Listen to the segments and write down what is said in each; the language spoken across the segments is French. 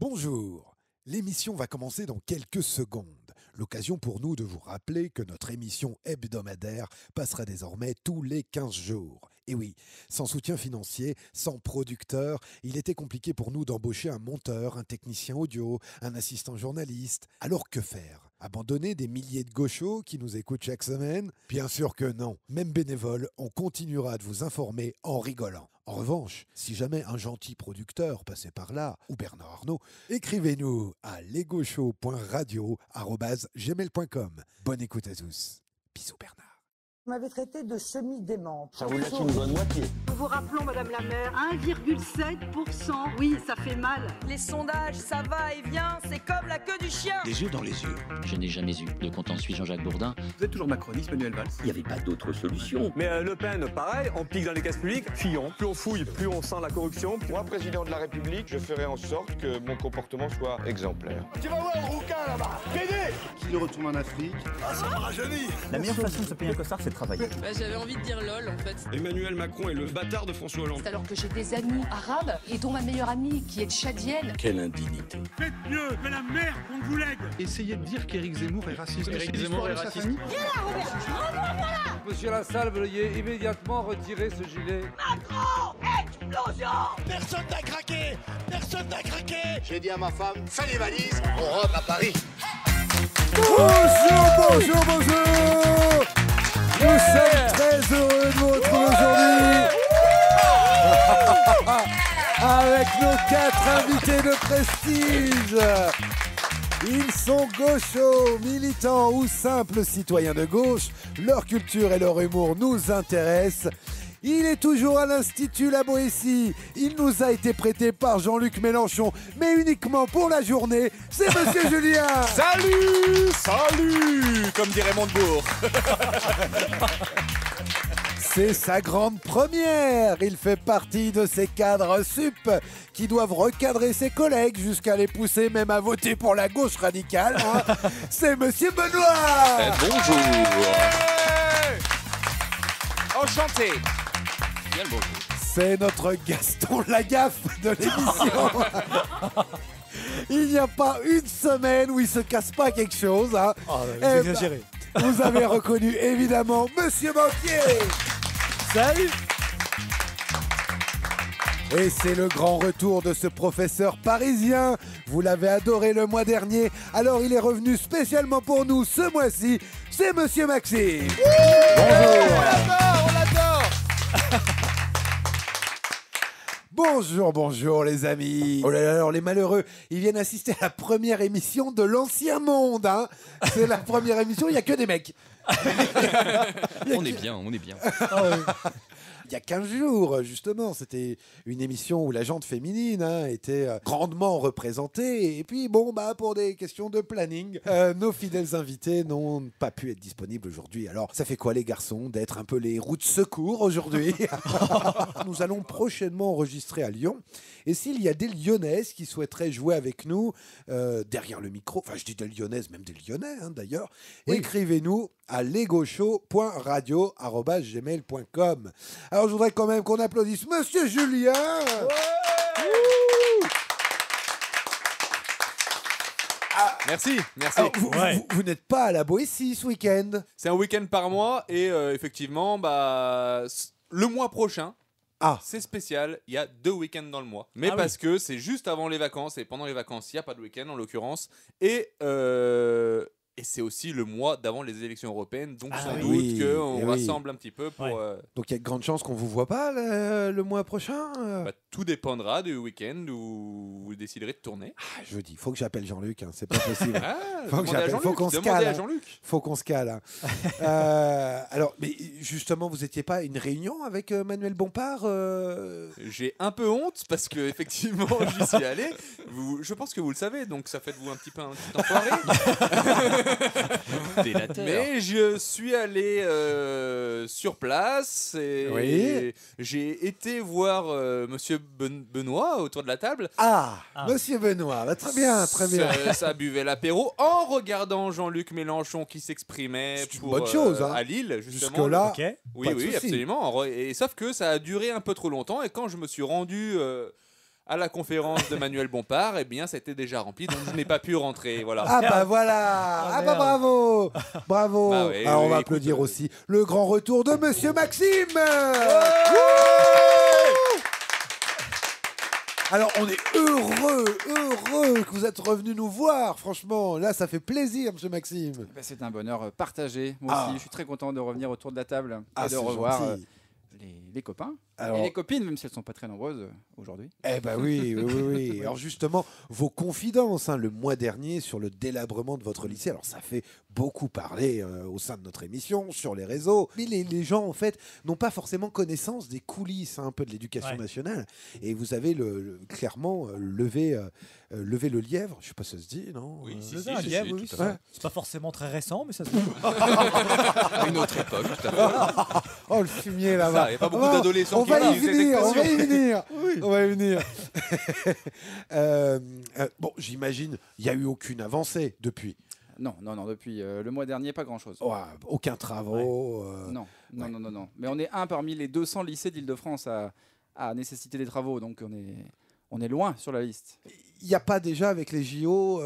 Bonjour, l'émission va commencer dans quelques secondes. L'occasion pour nous de vous rappeler que notre émission hebdomadaire passera désormais tous les 15 jours. Et oui, sans soutien financier, sans producteur, il était compliqué pour nous d'embaucher un monteur, un technicien audio, un assistant journaliste. Alors que faire ? Abandonner des milliers de gauchos qui nous écoutent chaque semaine ? Bien sûr que non. Même bénévole, on continuera de vous informer en rigolant. En revanche, si jamais un gentil producteur passait par là, ou Bernard Arnault, écrivez-nous à lesgauchos.radio@gmail.com. Bonne écoute à tous. Bisous Bernard. Vous m'avez traité de semi-dément. Ça vous laisse une bonne moitié. Nous vous rappelons, Madame la maire, 1,7%. Oui, ça fait mal. Les sondages, ça va et vient, c'est comme la queue du chien. Les yeux dans les yeux. Je n'ai jamais eu de compte en suit Jean-Jacques Bourdin. Vous êtes toujours macroniste, Manuel Valls. Il n'y avait pas d'autre solution. Mais Le Pen, pareil, on pique dans les caisses publiques, Fillon. Plus on fouille, plus on sent la corruption. Moi, président de la République, je ferai en sorte que mon comportement soit exemplaire. Tu vas voir un rouquin là-bas. Pédé. Qu'il retourne en Afrique. Ah, ça m'a rajeuni. La meilleure façon de se payer un costard, c'est de travailler. J'avais envie de dire lol en fait. Emmanuel Macron est le bâtard de François Hollande. Alors que j'ai des amis arabes et dont ma meilleure amie qui est tchadienne. Quelle indignité. Faites mieux que la mère qu'on vous lègue. Essayez de dire qu'Éric Zemmour est raciste. Éric Zemmour est raciste. Monsieur Lassalle, veuillez immédiatement retirer ce gilet. Macron, explosion. Personne n'a craqué. Personne n'a craqué. J'ai dit à ma femme, fais les valises, on rentre à Paris. Bonjour, bonjour, bonjour. Nous sommes très heureux de vous retrouver aujourd'hui avec nos 4 invités de prestige. Ils sont gauchos, militants ou simples citoyens de gauche. Leur culture et leur humour nous intéressent. Il est toujours à l'Institut La Boétie. Il nous a été prêté par Jean-Luc Mélenchon, mais uniquement pour la journée. C'est Monsieur Julien. Salut, salut, comme dirait Montebourg. C'est sa grande première. Il fait partie de ces cadres sup qui doivent recadrer ses collègues jusqu'à les pousser même à voter pour la gauche radicale. Hein. C'est Monsieur Benoît. Bonjour. Enchanté. Bien le bonjour. C'est notre Gaston Lagaffe de l'émission. Il n'y a pas une semaine où il se casse pas quelque chose. Hein. Oh, vous exagérez. Vous avez reconnu évidemment Monsieur Banquier. Salut. Et c'est le grand retour de ce professeur parisien. Vous l'avez adoré le mois dernier, alors il est revenu spécialement pour nous ce mois-ci. C'est Monsieur Maxime. Bonjour. On l'adore. Bonjour, bonjour les amis. Oh là là, alors les malheureux, ils viennent assister à la première émission de l'Ancien Monde. Hein. C'est la première émission, il n'y a que des mecs. On est bien, on est bien. Il y a 15 jours, justement, c'était une émission où la gente féminine était grandement représentée. Et puis, bon, pour des questions de planning, nos fidèles invités n'ont pas pu être disponibles aujourd'hui. Alors, ça fait quoi, les garçons, d'être un peu les roues de secours aujourd'hui? Nous allons prochainement enregistrer à Lyon. Et s'il y a des Lyonnaises qui souhaiteraient jouer avec nous derrière le micro, enfin, je dis des Lyonnaises, même des Lyonnais, d'ailleurs, oui. Écrivez-nous à lesgauchos.radio@gmail.com. Alors, je voudrais quand même qu'on applaudisse Monsieur Julien. Merci, merci. Alors, vous n'êtes pas à la Boétie ce week-end? C'est un week-end par mois et effectivement, le mois prochain, c'est spécial. Il y a 2 week-ends dans le mois. Mais parce que c'est juste avant les vacances et pendant les vacances, il n'y a pas de week-end en l'occurrence. Et c'est aussi le mois d'avant les élections européennes, donc sans doute qu'on rassemble un petit peu pour... Donc il y a de grandes chances qu'on ne vous voit pas le mois prochain tout dépendra du week-end où vous déciderez de tourner. Jeudi, il faut que j'appelle Jean-Luc, c'est pas possible. Faut qu'on se cale. Faut qu'on se cale. Alors, mais justement, vous n'étiez pas à une réunion avec Manuel Bompard J'ai un peu honte parce que effectivement j'y suis allé. Je pense que vous le savez, donc ça fait de vous un petit enfoiré. Mais je suis allé sur place et j'ai été voir Monsieur Benoît autour de la table. Monsieur Benoît, très bien, très bien. Ça buvait l'apéro en regardant Jean-Luc Mélenchon qui s'exprimait pour bonne chose, à Lille justement. Jusque-là, oui, absolument. Et sauf que ça a duré un peu trop longtemps et quand je me suis rendu à la conférence de Manuel Bompard, eh bien, c'était déjà rempli, donc je n'ai pas pu rentrer. Voilà. Ah bah voilà. Ah bah bravo. Bravo. Bah oui, Alors on oui, va écoute, applaudir aussi le grand retour de Monsieur Maxime. Alors on est heureux que vous êtes revenu nous voir. Franchement, là ça fait plaisir, Monsieur Maxime. C'est un bonheur partagé. Moi aussi, je suis très content de revenir autour de la table et de revoir les copains et les copines, même si elles ne sont pas très nombreuses aujourd'hui. Eh ben oui. Alors justement, vos confidences, le mois dernier sur le délabrement de votre lycée, alors ça fait beaucoup parler au sein de notre émission, sur les réseaux. Mais les gens, en fait, n'ont pas forcément connaissance des coulisses un peu de l'éducation nationale. Et vous avez clairement levé le lièvre. Je ne sais pas si ça se dit, non? Oui, un lièvre, oui. C'est pas forcément très récent, mais ça se dit. Une autre époque, tout à fait. Oh, le fumier là-bas. Il n'y a pas beaucoup d'adolescents qui va y utilisent venir, cette on va y expression. venir. On va y venir. Bon, j'imagine, il n'y a eu aucune avancée depuis. Non, depuis le mois dernier, pas grand-chose. Aucun travaux. Non. Mais on est un parmi les 200 lycées d'Île-de-France à nécessiter des travaux, donc on est loin sur la liste. Il n'y a pas déjà avec les JO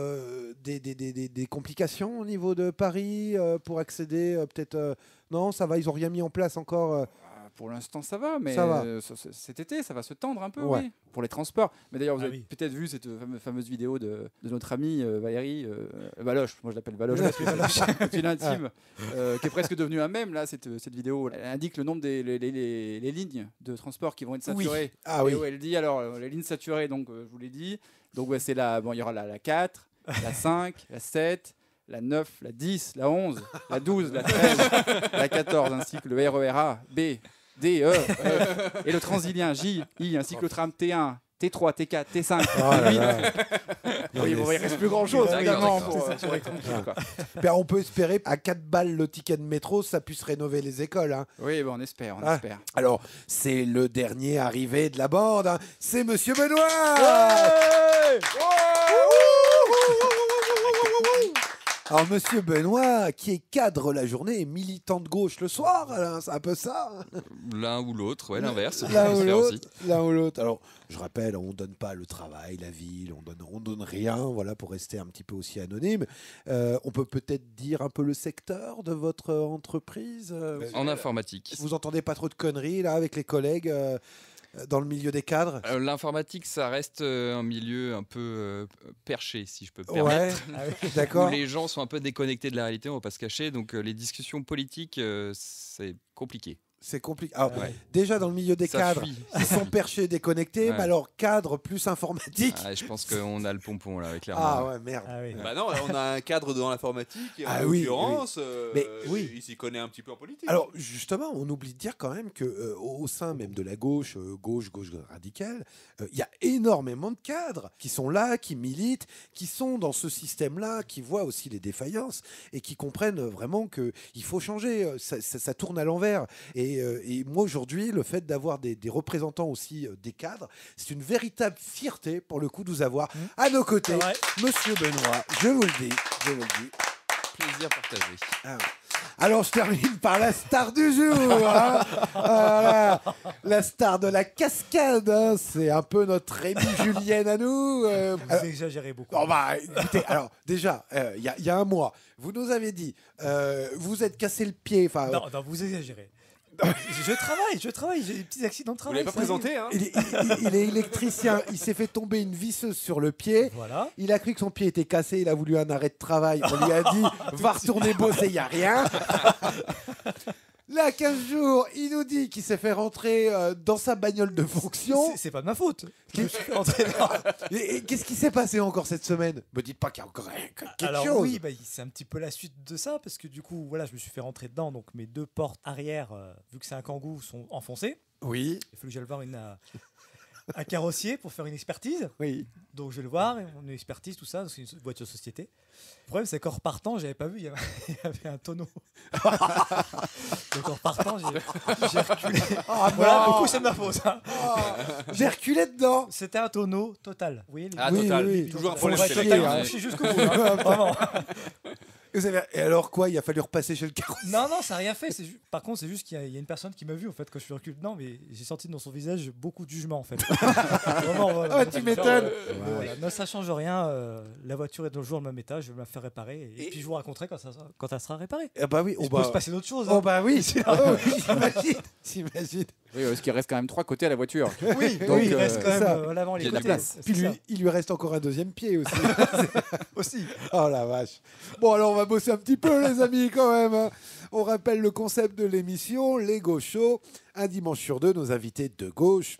des complications au niveau de Paris pour accéder peut-être non, ça va, ils n'ont rien mis en place encore. Pour l'instant, ça va, mais ça va. Cet été, ça va se tendre un peu, Ouais. oui, pour les transports. Mais d'ailleurs, vous avez peut-être vu cette fameuse vidéo de notre amie Valérie Valoche. Moi, je l'appelle Valoche parce que c'est une intime, qui est presque devenue un mème, là, cette vidéo. Elle indique le nombre des les lignes de transport qui vont être saturées. Oui. Ah oui. Et elle dit, alors, les lignes saturées, donc, je vous l'ai dit. Donc, c'est il y aura la 4, la 5, la 7... la 9, la 10, la 11, la 12, la 13, la 14, ainsi que le RERA, B, D, E, F, et le Transilien J, I, ainsi que le tram T1, T3, T4, T5, T8. Oui, il ne reste plus grand-chose, évidemment, pour être tranquille, quoi. Ben, on peut espérer, à 4 balles le ticket de métro, ça puisse rénover les écoles. Oui, on espère. Alors, c'est le dernier arrivé de la bande, c'est Monsieur Benoît. Alors, Monsieur Benoît, qui est cadre la journée et militant de gauche le soir, c'est un peu ça. L'un ou l'autre, l'inverse. L'un ou l'autre. Alors, je rappelle, on ne donne pas le travail, la ville, on donne rien, voilà, pour rester un petit peu aussi anonyme. On peut peut-être dire un peu le secteur de votre entreprise. En informatique. Vous entendez pas trop de conneries là avec les collègues dans le milieu des cadres? L'informatique, ça reste un milieu un peu perché, si je peux me permettre. Ouais, d'accord. Où les gens sont un peu déconnectés de la réalité, on ne va pas se cacher. Donc les discussions politiques, c'est compliqué. C'est compliqué. Alors, déjà dans le milieu des cadres, ils sont perchés, déconnectés, mais alors cadre plus informatique. Je pense qu'on a le pompon là, clairement. Ah ouais, merde. Bah non, on a un cadre dans l'informatique, et en l'occurrence, il s'y connaît un petit peu en politique. Alors justement, on oublie de dire quand même que au sein même de la gauche radicale, il y a énormément de cadres qui sont là, qui militent, qui sont dans ce système-là, qui voient aussi les défaillances et qui comprennent vraiment qu'il faut changer. Ça tourne à l'envers. Et moi aujourd'hui, le fait d'avoir des représentants aussi des cadres, c'est une véritable fierté pour le coup de vous avoir à nos côtés, Monsieur Benoît. Je vous le dis. Plaisir partagé. Alors je termine par la star du jour. Voilà. La star de la cascade. C'est un peu notre Rémi Julienne à nous. Vous exagérez beaucoup. Écoutez, alors déjà, il y a un mois, vous nous avez dit, vous êtes cassé le pied. Non, vous exagérez. Je travaille, j'ai des petits accidents de travail. Vous l'avez pas présenté, hein? Il est électricien, il s'est fait tomber une visseuse sur le pied. Voilà. Il a cru que son pied était cassé, il a voulu un arrêt de travail. On lui a dit, va retourner bosser, il n'y a rien. Là, 15 jours, il nous dit qu'il s'est fait rentrer dans sa bagnole de fonction. C'est pas de ma faute. Et qu'est-ce qui s'est passé encore cette semaine? Me dites pas qu'il y a encore quelque chose. Oui, c'est un petit peu la suite de ça, parce que du coup, voilà, je me suis fait rentrer dedans, donc mes 2 portes arrière, vu que c'est un Kangoo, sont enfoncées. Oui. Il faut que j'aille voir un carrossier pour faire une expertise. Oui. Donc je vais le voir, on expertise tout ça, c'est une voiture société. Le problème c'est qu'en repartant, j'avais pas vu, il y avait un tonneau. Donc en repartant, j'ai reculé. Voilà, du coup c'est de ma faute. J'ai reculé dedans. C'était un tonneau total. Total. Oui. Toujours un problème total. Je suis jusqu'au bout. Vraiment. Et alors quoi, il a fallu repasser chez le carrossier? Non, ça n'a rien fait. Par contre, c'est juste qu'il y a une personne qui m'a vu en fait quand je suis recul. Non, mais j'ai senti dans son visage beaucoup de jugement en fait. Vraiment, Ah, tu m'étonnes. Voilà. Non, ça change rien. La voiture est toujours au même état. Je vais me la faire réparer et puis je vous raconterai quand elle sera réparée. Ah bah oui, Il peut se passer d'autres choses. Oh bah oui, j'imagine. Oui, parce qu'il reste quand même 3 côtés à la voiture. Oui, donc il reste quand même l'avant les il y a de la côtés. place. Puis il lui reste encore un deuxième pied aussi. Aussi. Oh la vache. Bon, alors on va bosser un petit peu, les amis, quand même. Hein. On rappelle le concept de l'émission, les gauchos. Un dimanche sur 2, nos invités de gauche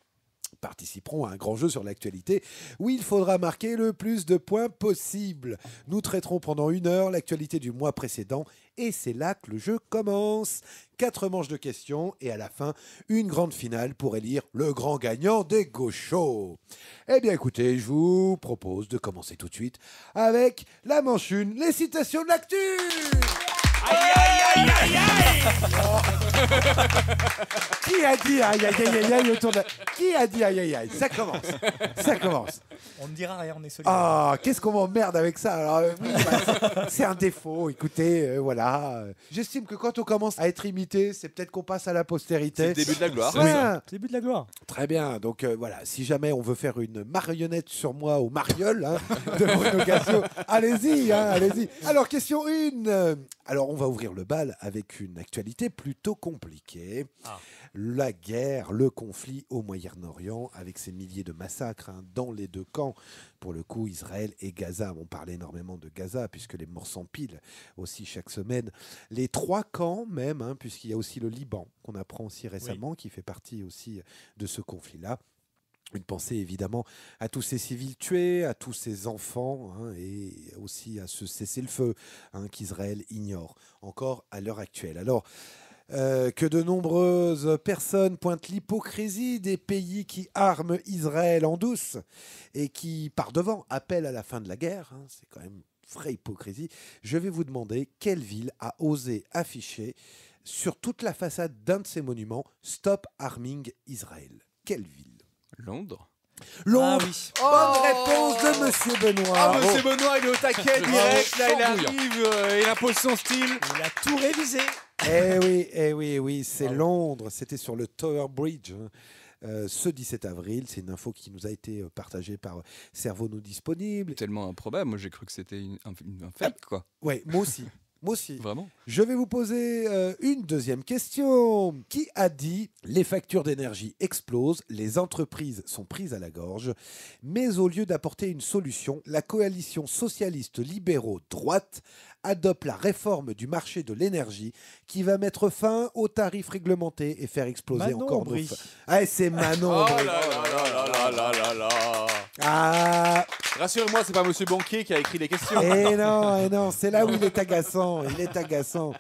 participeront à un grand jeu sur l'actualité où il faudra marquer le plus de points possible. Nous traiterons pendant 1 heure l'actualité du mois précédent et c'est là que le jeu commence. 4 manches de questions et à la fin, une grande finale pour élire le grand gagnant des gauchos. Eh bien écoutez, je vous propose de commencer tout de suite avec la manche 1, les citations de l'actu. Aïe aïe aïe aïe aïe. Qui a dit aïe aïe aïe aïe aïe autour de la... Qui a dit aïe aïe aïe? Ça commence. Ça commence. On ne dira rien, on est solidaires. Ah, qu'est-ce qu'on m'emmerde avec ça. Alors, oui, bah, c'est un défaut. Écoutez, voilà. J'estime que quand on commence à être imité, c'est peut-être qu'on passe à la postérité. C'est le début de la gloire. Ouais. C'est le début de la gloire. Très bien. Donc voilà, si jamais on veut faire une marionnette sur moi au mariole de Bruno Cassio, allez-y, allez-y. Alors question 1. Alors on va ouvrir le bal avec une actualité plutôt compliquée. La guerre, le conflit au Moyen-Orient avec ses milliers de massacres dans les 2 camps. Pour le coup, Israël et Gaza. On parle énormément de Gaza puisque les morts s'empilent aussi chaque semaine. Les 3 camps même, puisqu'il y a aussi le Liban qu'on apprend aussi récemment, qui fait partie aussi de ce conflit-là. Une pensée évidemment à tous ces civils tués, à tous ces enfants et aussi à ce cessez-le-feu qu'Israël ignore encore à l'heure actuelle. Alors, que de nombreuses personnes pointent l'hypocrisie des pays qui arment Israël en douce et qui, par devant, appellent à la fin de la guerre. C'est quand même vraie hypocrisie. Je vais vous demander quelle ville a osé afficher sur toute la façade d'un de ces monuments « Stop Arming Israël ». Quelle ville? Londres. Londres. Ah oui. Bonne réponse de Monsieur Benoît. Ah, Monsieur Benoît, il est au taquet direct. Là, il arrive, il impose son style. Il a tout révisé. Oui, c'est Londres. C'était sur le Tower Bridge. Ce 17 avril, c'est une info qui nous a été partagée par Cerveau Non Disponible. Tellement improbable, moi j'ai cru que c'était un fake quoi. Ouais, moi aussi. Moi aussi. Vraiment. Je vais vous poser une deuxième question. Qui a dit « Les factures d'énergie explosent, les entreprises sont prises à la gorge », mais au lieu d'apporter une solution, la coalition socialiste libéraux droite adopte la réforme du marché de l'énergie qui va mettre fin aux tarifs réglementés et faire exploser Manon encore Aubry. C'est Manon Oh Aubry. là là là là là là là. Ah, Rassurez-moi, c'est pas Monsieur Banquier qui a écrit les questions. eh non, c'est là où il est agaçant. Il est agaçant.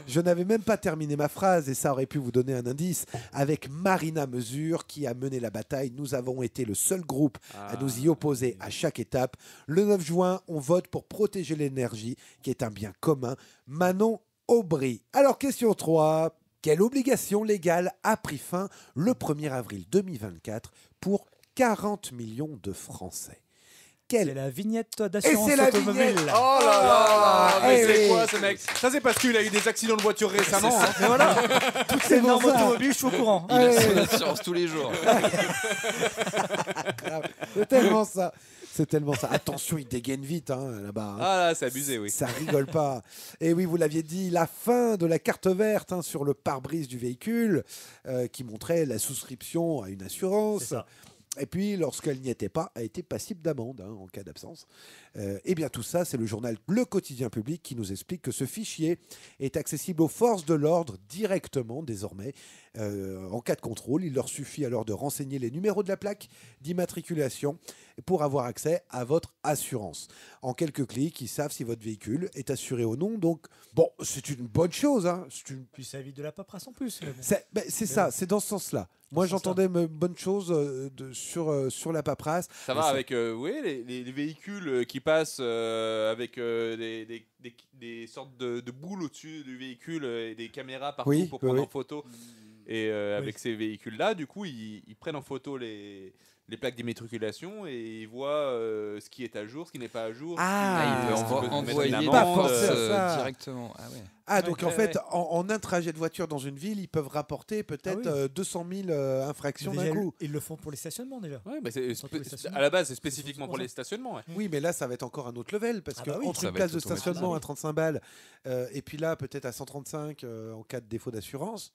Je n'avais même pas terminé ma phrase et ça aurait pu vous donner un indice. Avec Marina Mesure qui a mené la bataille, nous avons été le seul groupe à nous y opposer à chaque étape. Le 9 juin, on vote pour protéger l'énergie, qui est un bien commun. Manon Aubry. Alors, question 3. Quelle obligation légale a pris fin le 1er avril 2024 pour 40 millions de Français? C'est la vignette d'assurance Et c'est la automobile. vignette. Oh là là. Mais c'est oui. quoi ce mec? Ça, c'est parce qu'il a eu des accidents de voiture récemment. Mais voilà, toutes ces normes pour ça. automobiles, je suis au courant. Il a son assurance tous les jours. C'est tellement ça. C'est tellement ça. Attention, il dégaine vite là-bas. Ah là, c'est abusé, oui. Ça rigole pas. Et oui, vous l'aviez dit, la fin de la carte verte sur le pare-brise du véhicule qui montrait la souscription à une assurance. C'est ça. Et puis, lorsqu'elle n'y était pas, a été passible d'amende en cas d'absence. Et bien tout ça, c'est le journal Le Quotidien Public qui nous explique que ce fichier est accessible aux forces de l'ordre directement désormais. En cas de contrôle, il leur suffit alors de renseigner les numéros de la plaque d'immatriculation pour avoir accès à votre assurance. En quelques clics, ils savent si votre véhicule est assuré ou non. Donc, bon, c'est une bonne chose. Puis ça évite de la paperasse en plus. Mais bon. C'est ça, c'est dans ce sens-là. Moi, j'entendais une bonne chose sur la paperasse. Ça va avec les véhicules qui passent avec des sortes de boules au-dessus du véhicule et des caméras partout pour prendre en photo. Et avec ces véhicules-là, du coup, ils prennent en photo les les plaques d'immatriculation et il voit ce qui est à jour, ce qui n'est pas à jour. Il peut envoyer des directement. Ah, ouais. Donc en fait, en un trajet de voiture dans une ville, ils peuvent rapporter peut-être 200 000 infractions d'un coup. Ils le font pour les stationnements déjà. Ouais, à la base, c'est spécifiquement pour les stationnements. Ouais. Oui, mais là, ça va être encore un autre level parce que entre une place de stationnement à 35 balles et puis là, peut-être à 135 en cas de défaut d'assurance.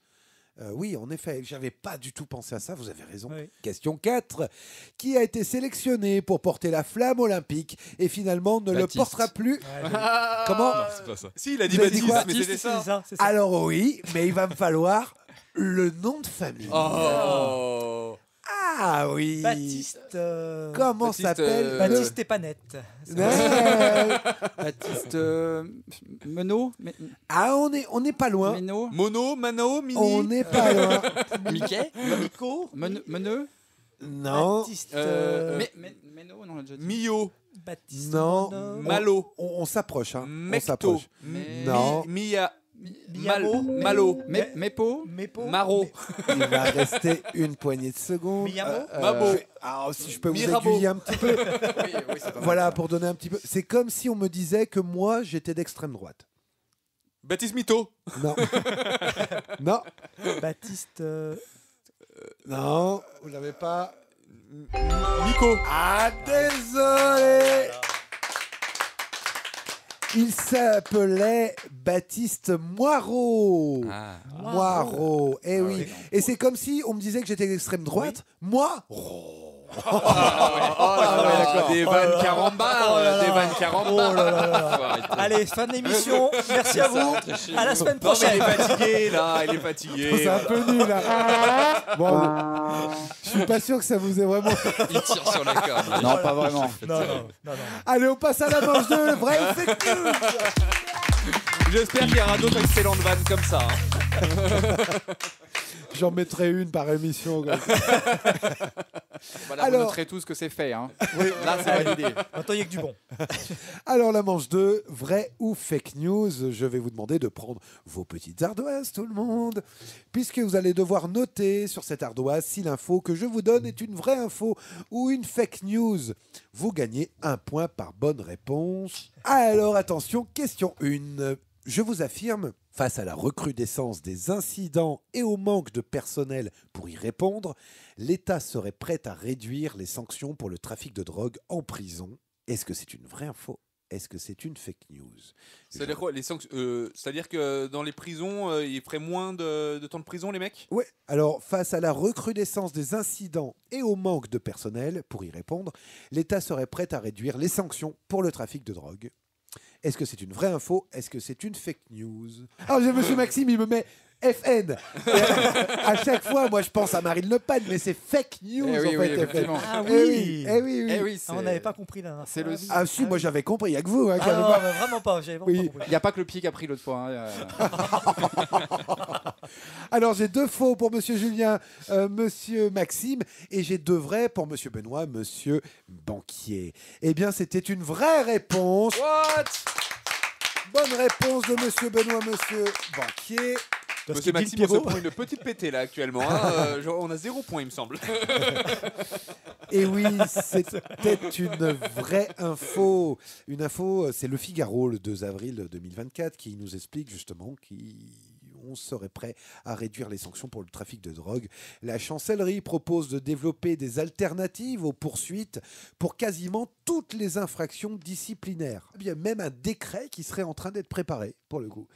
Oui, en effet, j'avais pas du tout pensé à ça, vous avez raison. Oui. Question 4. Qui a été sélectionné pour porter la flamme olympique et finalement ne le portera plus Comment Non, c'est pas ça. Si, il a dit Baptiste, mais c'était ça. C'est ça. Alors oui, mais il va me falloir le nom de famille. Ah oui. Baptiste. Comment s'appelle Baptiste Épanette. Baptiste Menot. On n'est pas loin. Mono, Mano, Mini. On n'est pas loin. Mickey. Nico. Meneux. Non. Baptiste. Meno, non, on l'a déjà dit. Mio. Baptiste. Non. Malo. On s'approche. Hein. Mecto. On s'approche. Non. Mia. Malo. Mepo. Maro. Il va rester une poignée de secondes. Mabo. Alors, si je peux vous Mirabeau. aiguiller un petit peu. Oui, c'est pas Voilà, mal, pour donner un petit peu. C'est comme si on me disait que moi, j'étais d'extrême droite. Baptiste Mito. Non. Non. Baptiste. Non, vous l'avez pas. Nico. Ah, désolé. Il s'appelait Baptiste Moirot. Moirot. Eh oui. Et c'est comme si on me disait que j'étais d'extrême droite. Moi. D'accord. Des vannes carambars. Des vannes carambars. Allez, fin de l'émission. Merci à vous. À la semaine prochaine. Il est fatigué là. Il est fatigué. C'est un peu nul là. Bon, je suis pas sûr que ça vous ait vraiment. Il tire sur la corde. Non, pas vraiment. Non. Allez, on passe à la manche 2. Vrai ou fake news? J'espère qu'il y aura d'autres excellentes vannes comme ça. J'en mettrai une par émission. Voilà, vous noterez tous que c'est fait. Hein. Oui. Là, c'est validé. Maintenant, il n'y a que du bon. Alors, la manche 2, vrai ou fake news? Je vais vous demander de prendre vos petites ardoises, tout le monde, puisque vous allez devoir noter sur cette ardoise si l'info que je vous donne est une vraie info ou une fake news. Vous gagnez 1 point par bonne réponse. Alors, attention, question 1. Je vous affirme, face à la recrudescence des incidents et au manque de personnel pour y répondre, l'État serait prêt à réduire les sanctions pour le trafic de drogue en prison. Est-ce que c'est une vraie info? Est-ce que c'est une fake news? C'est-à-dire quoi, les sanctions c'est-à-dire que dans les prisons, ils feraient moins de temps de prison, les mecs? Oui. Alors, face à la recrudescence des incidents et au manque de personnel pour y répondre, l'État serait prêt à réduire les sanctions pour le trafic de drogue. Est-ce que c'est une vraie info? Est-ce que c'est une fake news? Alors, j'ai monsieur Maxime, il me met FN. À chaque fois, moi, je pense à Marine Le Pen, mais c'est fake news, en fait, FN. Ah oui. On n'avait pas compris là. Ah si, moi, j'avais compris, il n'y a que vous. Hein, non, vraiment pas. Il n'y a pas que le pied qui a pris l'autre fois. Hein. Alors, j'ai 2 faux pour monsieur Julien, monsieur Maxime, et j'ai 2 vrais pour monsieur Benoît, monsieur Banquier. Eh bien, c'était une vraie réponse. What? Bonne réponse de monsieur Benoît, monsieur Banquier. Monsieur Maxime, on se prend une petite pétée là actuellement. Hein. On a 0 point, il me semble. Et oui, c'était une vraie info. Une info, c'est Le Figaro, le 2 avril 2024, qui nous explique justement qu'on serait prêt à réduire les sanctions pour le trafic de drogue. La chancellerie propose de développer des alternatives aux poursuites pour quasiment toutes les infractions disciplinaires. Il y a même un décret qui serait en train d'être préparé, pour le coup.